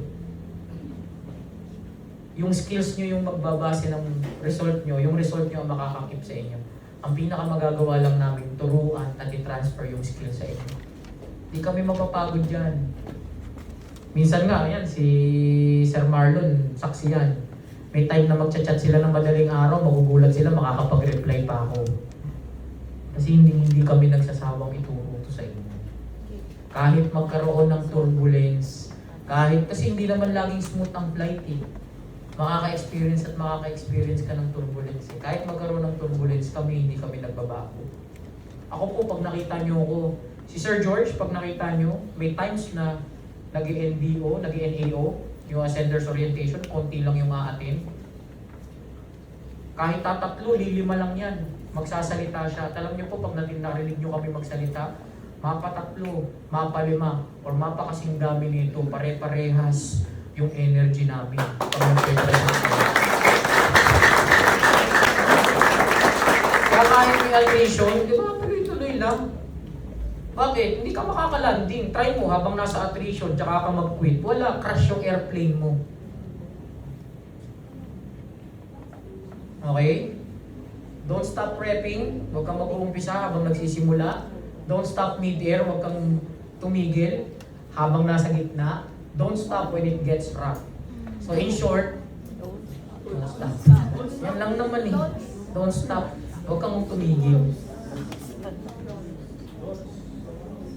S1: Yung skills nyo yung magbabase ng result nyo, yung result nyo ang makakakip sa inyo. Ang pinaka magagawa lang namin, turuan at i-transfer yung skills sa inyo. Hindi kami mapapagod dyan. Minsan nga, yan, si Sir Marlon, saksi yan. May time na magchat-chat sila ng madaling araw, magugulat sila, makakapag-reply pa ako. Kasi hindi kami nagsasawang ituro to sa inyo. Kahit magkaroon ng turbulence, kasi hindi naman laging smooth ang flight eh. Makaka-experience ka ng turbulence. Kahit magkaroon ng turbulence hindi kami nagbabago. Ako po, pag nakita nyo ako, si Sir George, pag nakita nyo, may times na nag-NBO, nag-NAO, yung Ascenders Orientation, konti lang yung aatin. Kahit 3, 5 lang yan, magsasalita siya. At alam nyo po, pag narinig nyo kami magsalita, mapa 3, mapa 5, or mapa kasing dami nito, pare-parehas yung energy namin. Kaya kahit may alteration, di ba, tuloy-tuloy lang. Bakit? Hindi ka makakalanding. Try mo habang nasa attrition, tsaka ka mag-quit. Wala, crash yung airplane mo. Okay? Don't stop prepping, huwag kang mag-uumpisa habang nagsisimula. Don't stop mid-air, huwag kang tumigil habang nasa gitna. Don't stop when it gets rough. So in short, don't stop. Yan lang naman eh. Don't stop. Huwag kang tumigil.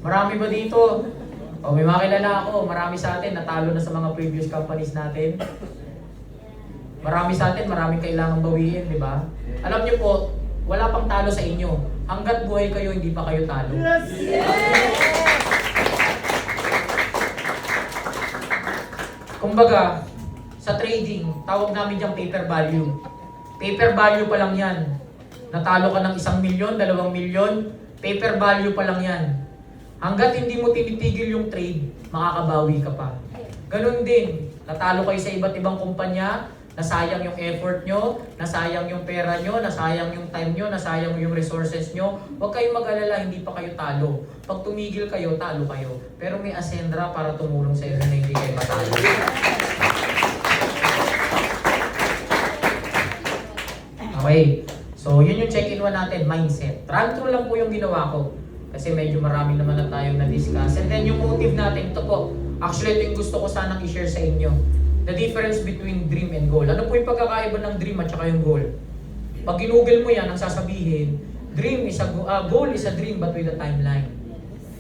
S1: Marami ba dito? O may makilala ako, marami sa atin natalo na sa mga previous companies natin. Marami sa atin, marami kailangan bawiin, di ba? Alam niyo po, wala pang talo sa inyo. Hanggat buhay kayo, hindi pa kayo talo. Yes! Kumbaga, sa trading, tawag namin diyang paper value. Paper value pa lang yan. Natalo ka ng 1 milyon, 2 milyon, paper value pa lang yan. Hanggat hindi mo tinitigil yung trade, makakabawi ka pa. Ganun din, natalo kayo sa iba't ibang kumpanya, nasayang yung effort nyo, nasayang yung pera nyo, nasayang yung time nyo, nasayang yung resources nyo. Huwag kayong mag-alala, hindi pa kayo talo. Pag tumigil kayo, talo kayo. Pero may asendra para tumulong sa inyo na hindi kayo matalo. Okay, so yun yung check-in one natin, mindset. Run through lang po yung ginawa ko. Kasi medyo marami naman na tayong na-discuss. And then yung motive natin, ito po. Actually, ito yung gusto ko sanang i-share sa inyo. The difference between dream and goal. Ano po yung pagkakaiba ng dream at saka yung goal? Pag ginugol mo yan, ang sasabihin, goal is a dream but with a timeline.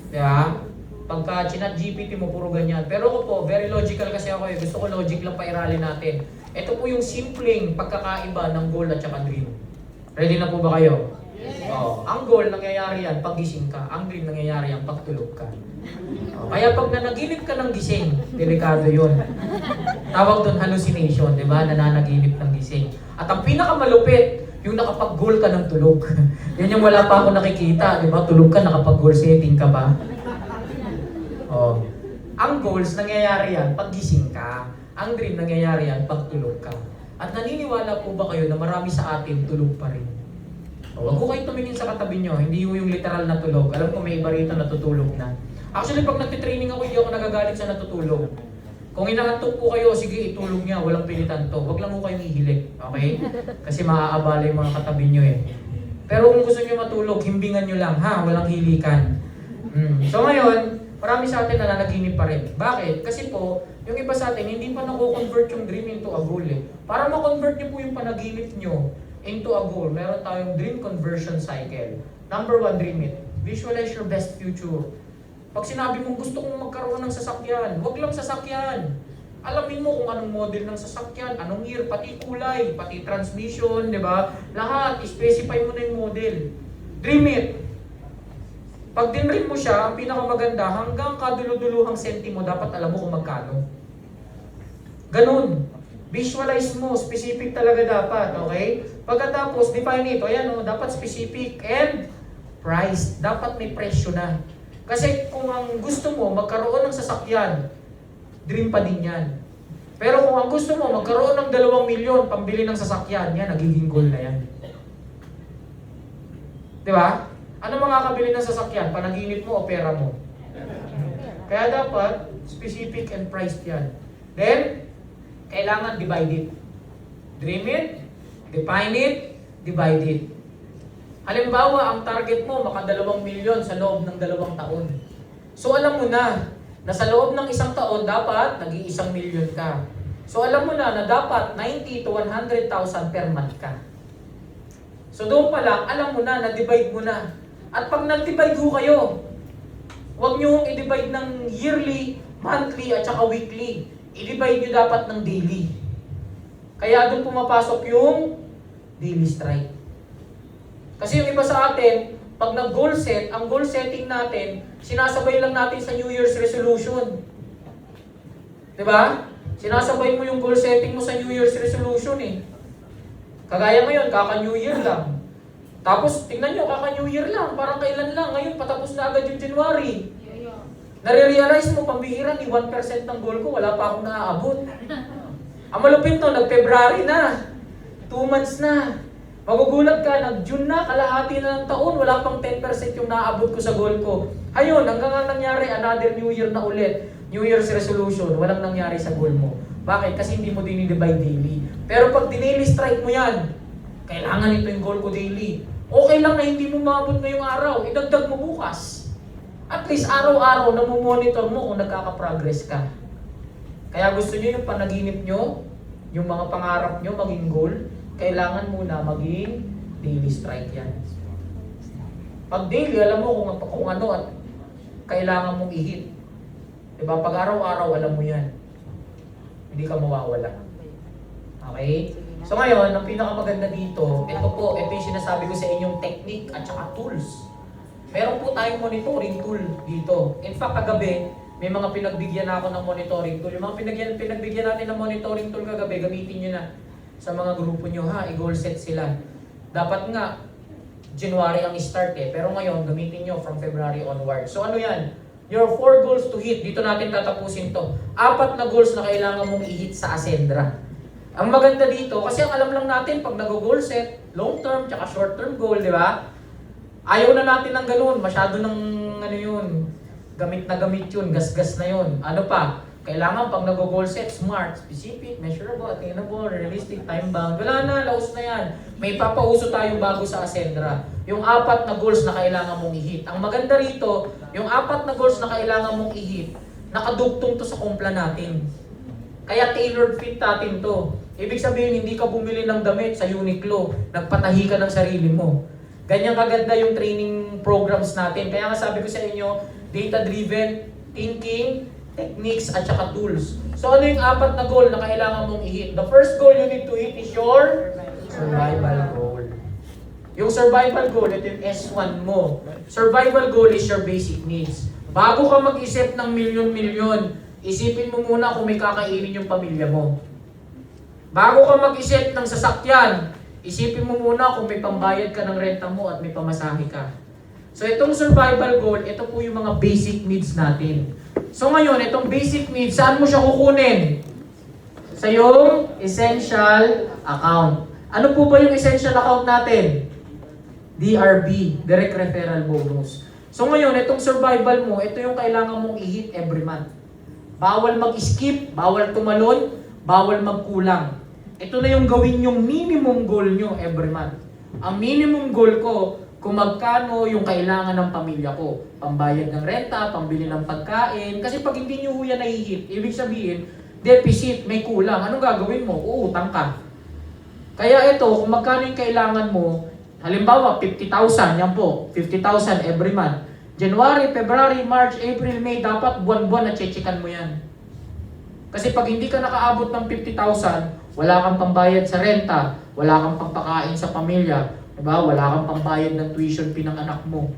S1: Diba? Pagka chinat GPT mo, puro ganyan. Pero ako po, very logical kasi ako eh. Gusto ko logic lang pairalin natin. Ito po yung simpleng pagkakaiba ng goal at saka dream. Ready na po ba kayo? Yes. Oh, ang goal, nangyayari yan pag gising ka. Ang dream, nangyayari yan pag tulog ka. Kaya pag nanaginip ka ng gising, delikado yun. Tawag doon hallucination, di ba? Nananaginip ng gising. At ang pinakamalupit, yung nakapag-goal ka ng tulog. Yan yung wala pa ako nakikita, di ba? Tulog ka, nakapag-goal setting ka ba? Oh. Ang goals, nangyayari yan pag gising ka. Ang dream, nangyayari yan pag tulog ka. At naniniwala po ba kayo na marami sa atin tulog pa rin? Huwag ko kayo tumingin sa katabi nyo, hindi yung literal na tulog. Alam ko may iba rito natutulog na. Actually, pag nagtitraining ako, hindi ako nagagalit sa natutulog. Kung inaantok po kayo, sige, itulog niya, walang pilitan to. Huwag lang po kayong ihilik, okay? Kasi maaabala yung mga katabi nyo eh. Pero kung gusto nyo matulog, himbingan nyo lang, ha? Walang hilikan. So ngayon, marami sa atin na nanaginip pa rin. Bakit? Kasi po, yung iba sa atin, hindi pa nako-convert yung dream into a goal eh. Para ma-convert nyo po yung panaginip nyo into a goal, meron tayong dream conversion cycle. Number 1, dream it. Visualize your best future. Pag sinabi mong gusto kong magkaroon ng sasakyan, huwag lang sasakyan. Alamin mo kung anong model ng sasakyan, anong year, pati kulay, pati transmission, di ba? Lahat, specify mo na yung model. Dream it. Pag dinream mo siya, ang pinakamaganda, hanggang kaduluduluhang sentimo, dapat alam mo kung magkano. Ganun. Visualize mo, specific talaga dapat, okay? Pagkatapos, define ito, ayan o, dapat specific and price. Dapat may presyo na. Kasi kung ang gusto mo magkaroon ng sasakyan, dream pa din yan. Pero kung ang gusto mo magkaroon ng 2 milyon pambili ng sasakyan, yan, nagiging goal na yan. Di ba? Ano makakabili ng sasakyan? Panaginip mo o pera mo? Kaya dapat, specific and priced yan. Then, kailangan divide it. Dream it, define it, divide it. Halimbawa, ang target mo, maka 2 milyon sa loob ng 2 taon. So alam mo na sa loob ng 1 taon, dapat nag-1 milyon ka. So alam mo na dapat 90 to 100,000 per month ka. So doon pa lang, alam mo na divide mo na. At pag nag-divide ho kayo, huwag nyo i-divide ng yearly, monthly, at saka weekly. I-divide nyo dapat ng daily. Kaya doon pumapasok yung daily strike. Kasi yung iba sa atin, pag nag-goal set, ang goal setting natin, sinasabay lang natin sa New Year's resolution. Diba? Sinasabay mo yung goal setting mo sa New Year's resolution eh. Kagaya ngayon, kaka-New Year lang. Tapos, tingnan nyo, kaka-New Year lang, parang kailan lang. Ngayon, patapos na agad yung January. Nare-realize mo, pambihira ni 1% ng goal ko, wala pa akong naaabot. Ang malupit to, nag-February na. 2 months na. Magugulat ka, nag-June na, kalahati na ng taon, wala pang 10% yung naaabot ko sa goal ko. Ayun, hanggang ang nangyari, another New Year na ulit. New Year's resolution, walang nangyari sa goal mo. Bakit? Kasi hindi mo dinidivide daily. Pero pag dinili strike mo yan, Kailangan ito yung goal ko daily. Okay lang na hindi mo maabot ngayong araw, idagdag mo bukas. At least araw-araw na monitor mo kung nagkaka-progress ka. Kaya gusto nyo yung panaginip nyo, yung mga pangarap nyo maging goal, kailangan muna maging daily strike yan. Pag daily, alam mo kung ano at kailangan mong i-hit. Diba? Pag araw-araw, alam mo yan. Hindi ka mawawala. Okay? So ngayon, ang pinakamaganda dito, ito yung sinasabi ko sa inyong technique at saka tools. Meron po tayong monitoring tool dito. In fact, kagabi, may mga pinagbigyan na ako ng monitoring tool. Yung mga pinagbigyan natin ng monitoring tool kagabi, gamitin nyo na sa mga grupo nyo ha, i-goal set sila. Dapat nga, January ang start pero ngayon, gamitin nyo from February onward. So ano yan? Your 4 goals to hit, dito natin tatapusin to. 4 na goals na kailangan mong i-hit sa Ascendra. Ang maganda dito, kasi ang alam lang natin, pag nag-goal set, long term, tsaka short term goal, di ba? Ayaw na natin ng ganun, masyado ng ano yun, gamit na gamit yun, gas-gas na yun. Ano pa? Kailangan pag nag-goal set, smart, specific, measurable, attainable, realistic, time-bound. Wala na, laos na yan. May papauso tayong bago sa Ascendra. Yung 4 na goals na kailangan mong i-hit. Ang maganda rito, yung 4 na goals na kailangan mong i-hit, nakadugtong to sa kumpla natin. Kaya tailored fit natin to. Ibig sabihin, hindi ka bumili ng damit sa Uniqlo, nagpatahi ka ng sarili mo. Ganyan kaganda yung training programs natin. Kaya nga sabi ko sa inyo, data-driven thinking, techniques, at saka tools. So ano yung 4 na goal na kailangan mong i-hit? The first goal you need to hit is your survival goal. Yung survival goal, ito yung S1 mo. Survival goal is your basic needs. Bago ka mag-isip ng milyon-milyon, isipin mo muna kung may kakainin yung pamilya mo. Bago ka mag-isip ng sasakyan, isipin mo muna kung may pambayad ka ng renta mo at may pamasahe ka. So itong survival goal, ito po yung mga basic needs natin. So ngayon, itong basic needs, saan mo siya kukunin? Sa yung essential account. Ano po ba yung essential account natin? DRB, Direct Referral Bonus. So ngayon, itong survival mo, ito yung kailangan mong i-hit every month. Bawal mag-skip, bawal tumalon, bawal magkulang. Ito na yung gawin yung minimum goal nyo every month. Ang minimum goal ko, kung magkano yung kailangan ng pamilya ko. Pambayad ng renta, pambili ng pagkain. Kasi pag hindi nyo yan nai-hit, ibig sabihin, deficit, may kulang. Anong gagawin mo? Uutang ka. Kaya ito, kung magkano yung kailangan mo, halimbawa, 50,000, yan po, 50,000 every month. January, February, March, April, May, dapat buwan-buwan na chechikan mo yan. Kasi pag hindi ka nakaabot ng 50,000, wala kang pambayad sa renta, wala kang pampakain sa pamilya, diba? Wala kang pambayad ng tuition fee ng anak mo.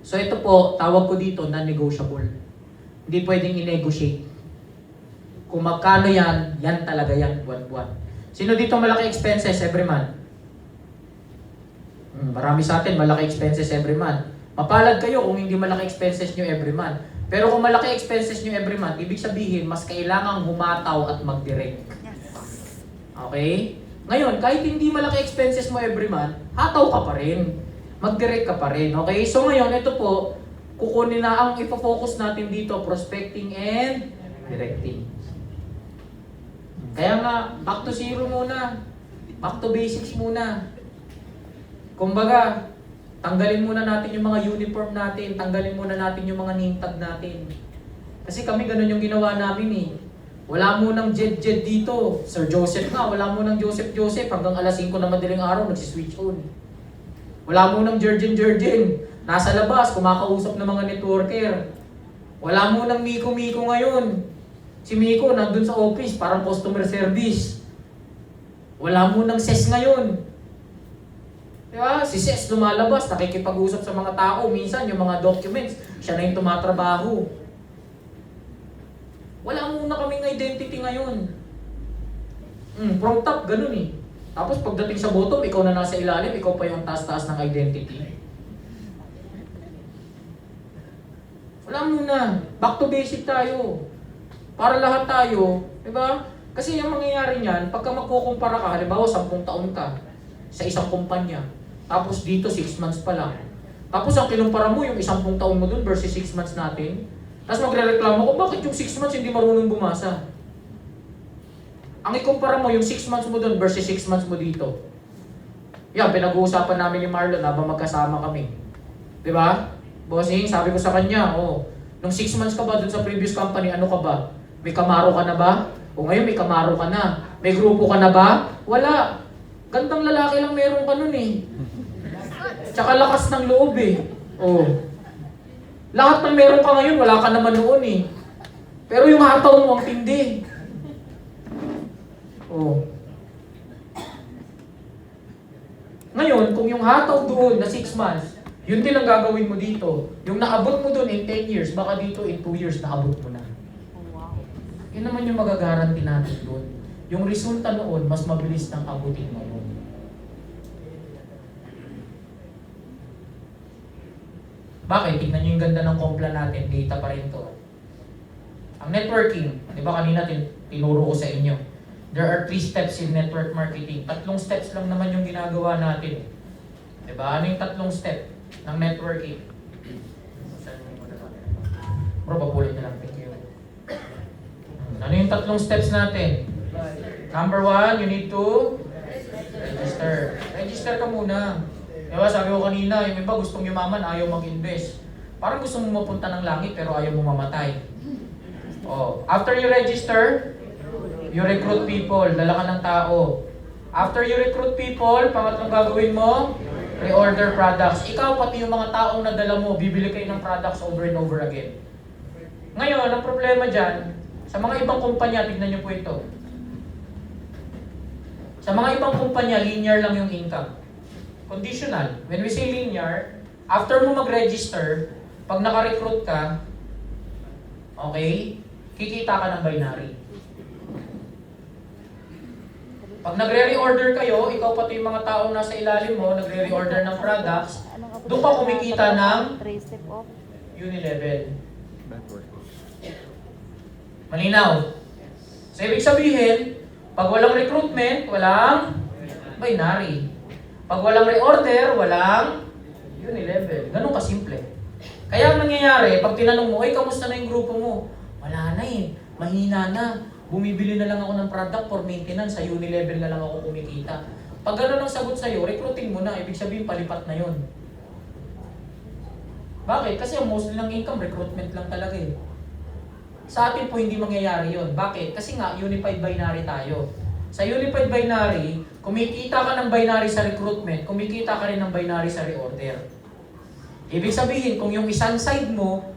S1: So ito po, tawag ko dito, non-negotiable. Hindi pwedeng i-negotiate. Kung magkano yan, yan talaga yan, buwan-buwan. Sino dito malaki expenses every month? Marami sa atin, malaki expenses every month. Mapalad kayo kung hindi malaki expenses nyo every month. Pero kung malaki expenses nyo every month, ibig sabihin, mas kailangang humataw at mag-direct. Okay? Ngayon, kahit hindi malaki expenses mo every month, hataw ka pa rin. Mag-direct ka pa rin. Okay? So ngayon, ito po, kukunin na ang ipofocus natin dito, prospecting and directing. Kaya nga, back to zero muna. Back to basics muna. Kumbaga, tanggalin muna natin yung mga uniform natin, tanggalin muna natin yung mga name tag natin. Kasi kami ganun yung ginawa namin eh. Wala munang Jed dito. Sir Joseph nga, wala munang Joseph hanggang alas 5 na madaling araw, nagsiswitch on. Wala munang Virgin. Nasa labas, kumakausap ng mga networker. Wala munang Miko ngayon. Si Miko nandun sa office, parang customer service. Wala munang Ses ngayon. Diba? Si Ses lumalabas, nakikipag-usap sa mga tao. Minsan, yung mga documents, siya na yung tumatrabaho. Wala muna kaming identity ngayon. From top, ganun eh. Tapos pagdating sa bottom, ikaw na nasa ilalim, ikaw pa yung taas-taas ng identity. Wala muna. Back to basic tayo. Para lahat tayo, diba? Kasi yung mangyayari niyan, pagka magkukumpara ka, halimbawa 10 taon ka sa isang kumpanya, tapos dito 6 months pa lang. Tapos ang kinumpara mo yung 10 taon mo dun versus 6 months natin. Tapos magre-reklamo ko, bakit yung 6 months hindi marunong bumasa? Ang ikumpara mo, yung 6 months mo doon versus 6 months mo dito. Yan, pinag-uusapan namin ni Marlon habang magkasama kami. Di ba? Bossing, sabi ko sa kanya, nung 6 months ka ba doon sa previous company, ano ka ba? May Camaro ka na ba? O ngayon may Camaro ka na. May grupo ka na ba? Wala. Gandang lalaki lang meron ka nun eh. Tsaka lakas ng loob eh. Lahat ng meron ka ngayon, wala ka naman noon eh. Pero yung hataw mo ang tindi. Ngayon, kung yung hataw doon na 6 months, yun din ang gagawin mo dito. Yung naabot mo doon in 10 years, baka dito in 2 years naabot mo na. Yun naman yung magagaranti natin doon. Yung resulta noon, mas mabilis nang abutin mo noon. Bakit? Tignan nyo yung ganda ng kompla natin, data pa rin to. Ang networking, di ba kanina tinuro ko sa inyo. There are 3 steps in network marketing. 3 steps lang naman yung ginagawa natin. Di ba? Ano yung 3 step ng networking? Bro, papulit na lang. Thank you. Ano yung 3 steps natin? Number 1, you need to register. Register ka muna. Diba, sabi ko kanina, yung iba gustong yumaman, ayaw mag-invest. Parang gusto mo mapunta ng langit pero ayaw mo mamatay. After you register, you recruit people, dala ka ng tao. After you recruit people, pangatlong gagawin mo, reorder products. Ikaw, pati yung mga taong nadala mo, bibili kayo ng products over and over again. Ngayon, ang problema dyan, sa mga ibang kumpanya, tignan nyo po ito. Sa mga ibang kumpanya, linear lang yung income. Conditional. When we say linear, after mo mag-register, pag naka-recruit ka, okay, kikita ka ng binary. Pag nagre-reorder kayo, ikaw pati yung mga taong nasa ilalim mo, nagre-reorder ng products, doon pa kumikita ng Unilevel. Malinaw? So, ibig sabihin, pag walang recruitment, walang binary. Pag walang reorder, walang Unilevel. Ganun kasimple. Kaya ang nangyayari, pag tinanong mo, kamusta na yung grupo mo? Wala na eh. Mahina na. Bumibili na lang ako ng product for maintenance. Sa Unilevel na lang ako kumikita. Pag gano'n ang sagot sa'yo, recruiting mo na. Ibig sabihin, palipat na yon. Bakit? Kasi ang mostly ng income, recruitment lang talaga eh. Sa atin po, hindi mangyayari yon. Bakit? Kasi nga, unified binary tayo. Sa unified binary, kumikita ka ng binary sa recruitment, kumikita ka rin ng binary sa reorder. Ibig sabihin, kung yung isang side mo,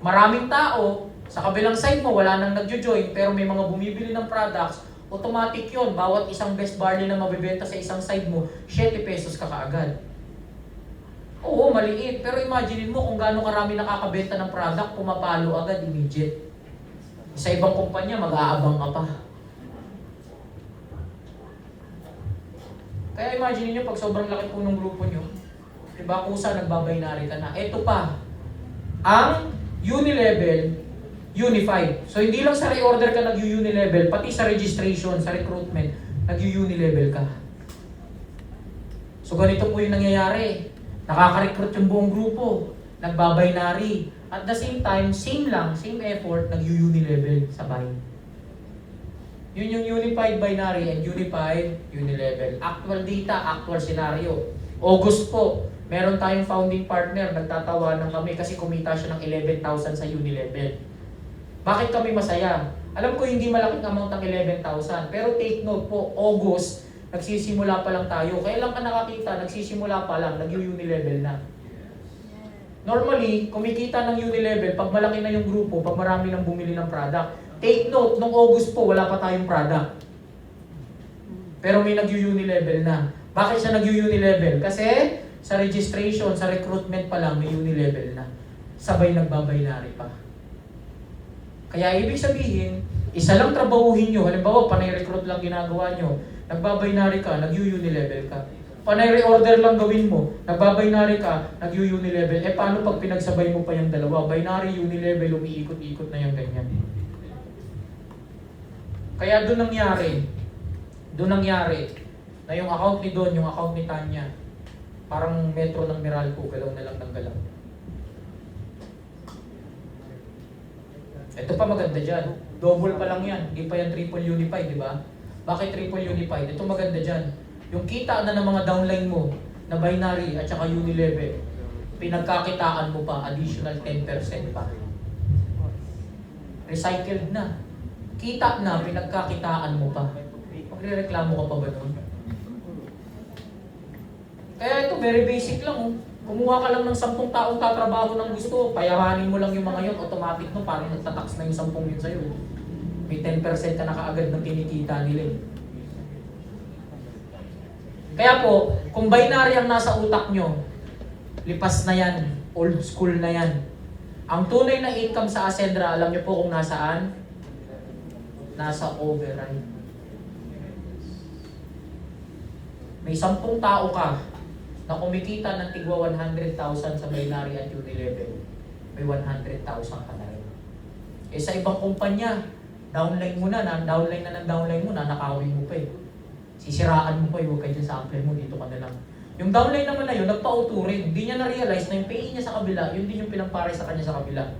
S1: maraming tao, sa kabilang side mo, wala nang nagjo-join, pero may mga bumibili ng products, automatic yon. Bawat isang best barley na mabibenta sa isang side mo, 7 pesos ka kaagad. Oo, maliit. Pero imagine mo kung gaano karami nakakabenta ng product, pumapalo agad, immediate. Sa ibang kumpanya, mag-aabang ka pa. Kaya imagine niyo pag sobrang laki po ng grupo nyo, diba, kusa nagbabinary ka na. Ito pa, ang Unilevel, unified. So hindi lang sa reorder ka nag-Unilevel, pati sa registration, sa recruitment, nag-Unilevel ka. So ganito po yung nangyayari. Nakaka-recruit yung buong grupo, nagbabinary. At the same time, same lang, same effort, nag-Unilevel sabay. Yun yung unified binary and unified Unilevel. Actual data, actual scenario. August po, meron tayong founding partner, nagtatawanan kami kasi kumita siya ng 11,000 sa Unilevel. Bakit kami masaya? Alam ko hindi malaking amount ng 11,000, pero take note po, August, nagsisimula pa lang tayo. Kailan ka nakakita, nagsisimula pa lang, nag-Unilevel na. Normally, kumikita ng Unilevel pag malaki na yung grupo, pag marami nang bumili ng product. Take note, nung August po, wala pa tayong product. Pero may nag-Unilevel na. Bakit siya nag-Unilevel? Kasi sa registration, sa recruitment pa lang, may Unilevel na. Sabay nagbabinary pa. Kaya ibig sabihin, isa lang trabahuhin nyo. Halimbawa, panay-recruit lang ginagawa nyo. Nagbabinary ka, nag-Unilevel ka. Panay-reorder lang gawin mo. Nagbabinary ka, nag-Unilevel. Paano pag pinagsabay mo pa yung dalawa? Binary, Unilevel, umiikot-ikot na yung ganyan. Kaya doon nangyari na yung account ni Don, yung account ni Tanya, parang metro ng Meralco, galaw na lang ng galaw. Ito pa maganda dyan. Double pa lang yan, hindi pa yan triple unified, di ba? Bakit triple unified? Ito maganda dyan. Yung kita na ng mga downline mo, na binary at saka unilevel, pinagkakitaan mo pa, additional 10% pa. Recycled na. Kita na, pinagkakitaan mo pa. Magre-reklamo ka pa ba nun? Kaya ito, very basic lang. Oh. Kumuha ka lang ng 10 taong tatrabaho ng gusto, payahanin mo lang yung mga yun, automatic no, parang nagtatax na yung 10 yun sa'yo. May 10% ka na kaagad ng kinikita nila. Kaya po, kung binary ang nasa utak nyo, lipas na yan, old school na yan. Ang tunay na income sa Ascendra, alam nyo po kung nasaan? Nasa override. May 10 tao ka na kumikita ng tigwa 100,000 sa binary at unilevel, may 100,000 ka na rin. Eh sa ibang kumpanya, downline mo na ng downline mo na, nakawin mo pa eh. Sisiraan mo pa eh, huwag kayo sa apply mo, dito ka na lang. Yung downline naman na yun, nagpa-auto rin. Hindi niya na-realize na yung pay niya sa kabila, yun din yung pinamparay sa kanya sa kabila.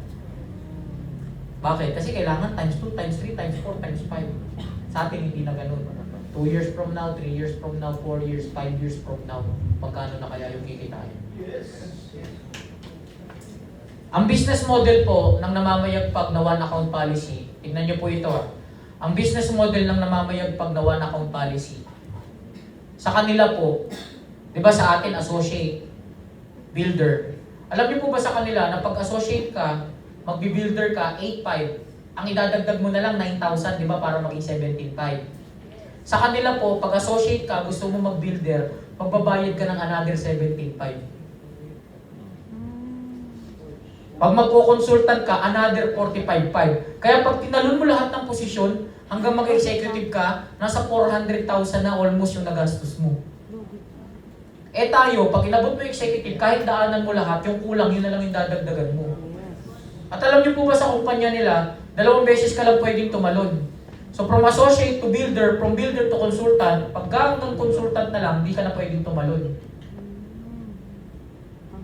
S1: Bakit? Kasi kailangan times 2, times 3, times 4, times 5. Sa atin hindi na ganun. 2 years from now, 3 years from now, 4 years, 5 years from now, magkano na kaya yung kikitain? Yes. Ang business model po ng namamayagpag na one account policy, tignan nyo po ito. Ang business model ng namamayagpag na one account policy, sa kanila po, di ba sa atin associate, builder. Alam niyo po ba sa kanila na pag-associate ka, magbi-builder ka, 8.5, ang idadagdag mo na lang 9,000, di ba, para maging 17.5. Sa kanila po, pag-associate ka, gusto mo mag-builder, magbabayad ka ng another 17.5. Pag magko-consultant ka, another 45.5. Kaya pag tinalon mo lahat ng posisyon, hanggang mag-executive ka, nasa 400,000 na almost yung nagastos mo. Eh tayo, pag inabot mo yung executive, kahit daanan mo lahat, yung kulang, yun na lang yung dadagdagan mo. At alam niyo po ba sa kumpanya nila, 2 beses ka lang pwedeng tumalon. So from associate to builder, from builder to consultant, pag hanggang consultant na lang, hindi ka na pwedeng tumalon.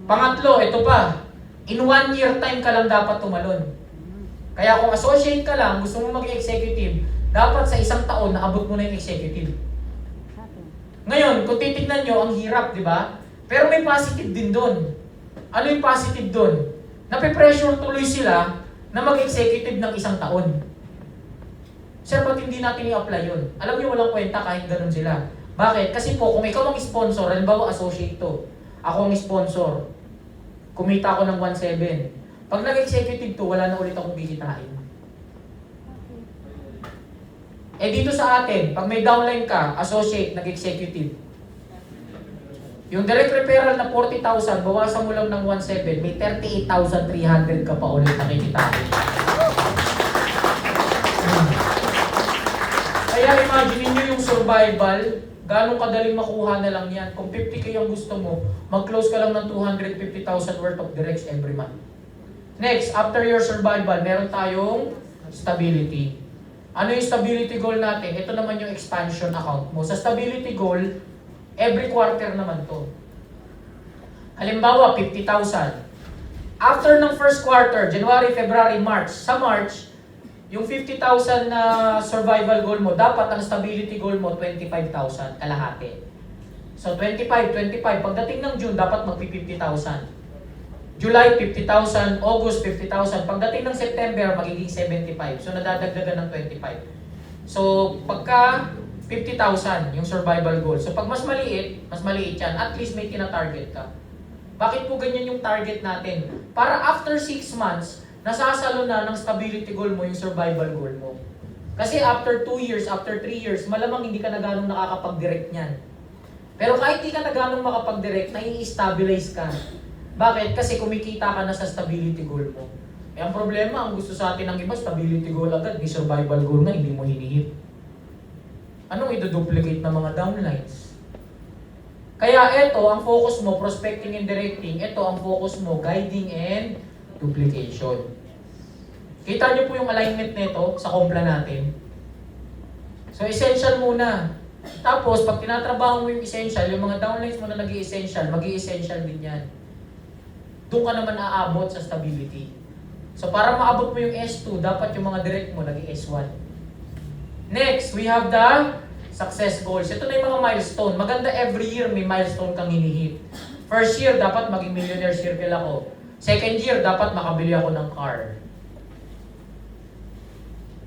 S1: Pangatlo, ito pa, in 1 year time ka lang dapat tumalon. Kaya kung associate ka lang, gusto mo maging executive, dapat sa 1 taon naabot mo na yung executive. Ngayon, kung titignan nyo, ang hirap, di ba? Pero may positive din doon. Ano yung positive doon? Nape-pressure tuloy sila na mag-executive ng 1 taon. Sir, ba't hindi natin i-apply yun? Alam niyo, walang kwenta kahit ganun sila. Bakit? Kasi po, kung ikaw ang sponsor, halimbawa associate to, ako ang sponsor, kumita ako ng 1.7. Pag nag-executive to, wala na ulit akong kikitain. Eh dito sa atin, pag may downline ka, associate, nag-executive. Yung direct referral na 40,000, bawasan mo lang ng 1.7, may 38,300 ka pa ulit nakikitain. Kaya imagine niyo yung survival, gano'ng kadaling makuha na lang yan. Kung 50k ang gusto mo, mag-close ka lang ng 250,000 worth of directs every month. Next, after your survival, meron tayong stability. Ano yung stability goal natin? Ito naman yung expansion account mo. Sa stability goal, every quarter naman to. Halimbawa, 50,000. After ng first quarter, January, February, March, sa March, yung 50,000 na survival goal mo, dapat ang stability goal mo, 25,000, kalahati. So 25. Pagdating ng June, dapat magpi-50,000. July, 50,000. August, 50,000. Pagdating ng September, magiging 75. So nadadagdagan ng 25. So pagka 50,000 yung survival goal. So pag mas maliit yan. At least may tina-target ka. Bakit po ganyan yung target natin? Para after 6 months, nasasalo na ng stability goal mo yung survival goal mo. Kasi after 2 years, after 3 years, malamang hindi ka na ganong nakakapag-direct niyan. Pero kahit hindi ka na ganong makapag-direct, nai-stabilize ka. Bakit? Kasi kumikita ka na sa stability goal mo. Eh ang problema, ang gusto sa atin ng iba, stability goal agad, di survival goal na, hindi mo hinihit. Anong i-duplicate ng mga downlines? Kaya ito, ang focus mo, prospecting and directing. Ito, ang focus mo, guiding and duplication. Kita niyo po yung alignment nito sa kompla natin. So, essential muna. Tapos, pag tinatrabaho mo yung essential, yung mga downlines mo na nag-i-essential, mag-i-essential din yan. Doon ka naman aabot sa stability. So para maabot mo yung S2, dapat yung mga direct mo naging S1. Next, we have the success goals. Ito na yung mga milestone. Maganda every year may milestone kang hinihit. First year, dapat maging millionaire circle ako. Second year, dapat makabili ako ng car.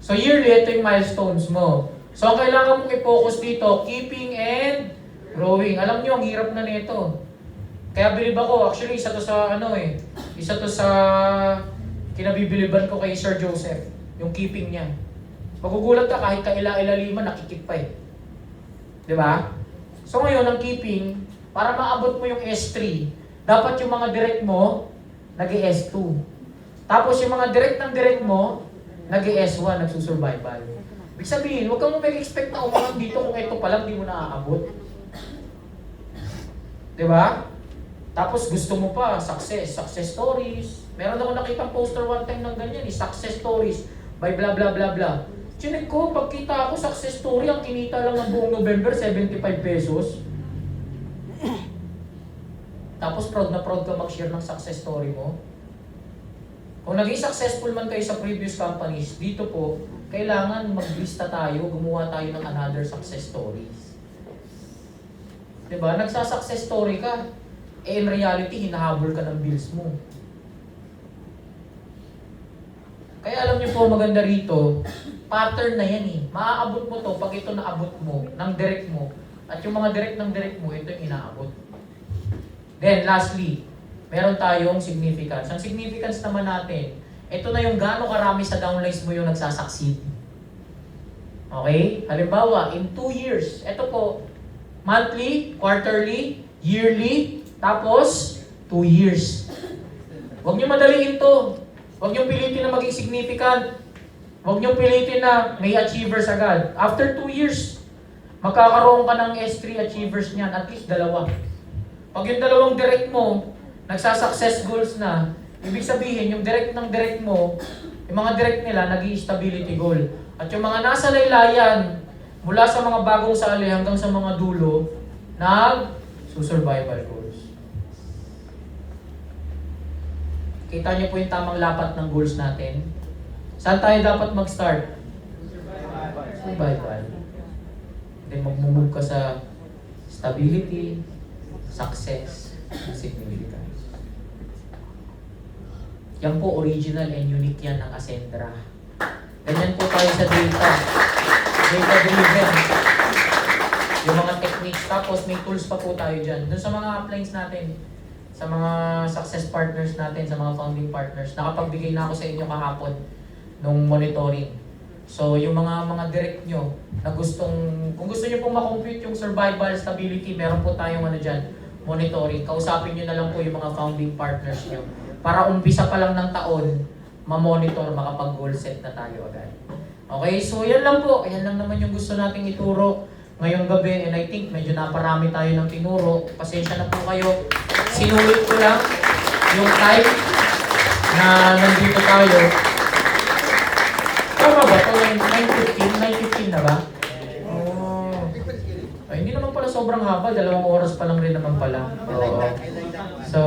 S1: So yearly, ito yung milestones mo. So ang kailangan mong i-focus dito, keeping and growing. Alam nyo, ang hirap na nito. Kaya bilib ako, actually isa to sa kinabibiliban ko kay Sir Joseph, yung keeping niya. Magugulat ka kahit kaila-ilaliman, nakikip pa eh. Diba? So ngayon, ang keeping, para maabot mo yung S3, dapat yung mga direct mo, nag-S2. Tapos yung mga direct mo, nag-S1, nagsusurvival. Ibig sabihin, huwag kang mag-expect na umangang dito kung ito pa lang di mo naaabot. Diba? Tapos gusto mo pa, success stories. Meron ako nakitang poster one time ng ganyan, success stories by blah blah blah blah. Chinek ko, pagkita ako success story, ang kinita lang ng buong November, 75 pesos. Tapos proud na proud ka mag-share ng success story mo. Kung naging successful man kayo sa previous companies, dito po, kailangan maglista tayo, gumawa tayo ng another success stories. Diba? Nagsa-success story ka, in reality, hinahabol ka ng bills mo. Kaya alam niyo po, maganda rito, pattern na yan eh. Maaabot mo to pag ito naabot mo, ng direct mo, at yung mga direct ng direct mo, ito yung inaabot. Then, lastly, meron tayong significance. Ang significance naman natin, ito na yung gaano karami sa downlines mo yung nagsasucceed. Okay? Halimbawa, in 2 years, ito po, monthly, quarterly, yearly, tapos 2 years. Huwag niyo madaliin to. Huwag niyo pilitin na maging significant. Huwag niyo pilitin na may achievers agad. After 2 years, magkakaroon ka ng S3 achievers niyan, at least 2. Pag yung 2 direct mo, nagsa-success goals na, ibig sabihin, yung direct ng direct mo, yung mga direct nila, nag-i-stability goal. At yung mga nasa laylayan, mula sa mga bagong sali hanggang sa mga dulo, nag-survival goals. Kita niyo po yung tamang lapat ng goals natin. Saan tayo dapat mag-start? Survival. Then mag-move ka sa stability, success, and significance. Yan po, original and unique yan ng Ascendra. Ganyan po tayo sa data. Data-driven. Yung mga techniques. Tapos may tools pa po tayo dyan. Doon sa mga uplines natin, sa mga success partners natin, sa mga founding partners, nakapagbigay na ako sa inyo kahapon nung monitoring. So, yung mga direct nyo, na kung gusto nyo pong makompute yung survival, stability, meron po tayong dyan, monitoring. Kausapin nyo na lang po yung mga founding partners nyo. Para umpisa pa lang ng taon, ma-monitor, makapag-goal set na tayo agad. Okay, so yan lang po. Yan lang naman yung gusto nating ituro ngayong gabi. And I think medyo naparami tayo ng tinuro. Pasensya na po kayo. Sinulit ko lang yung time na nandito tayo. Tama ba? 9:15 na ba? Oh. Ay, hindi naman pala sobrang haba. 2 oras pa lang rin naman pala. So,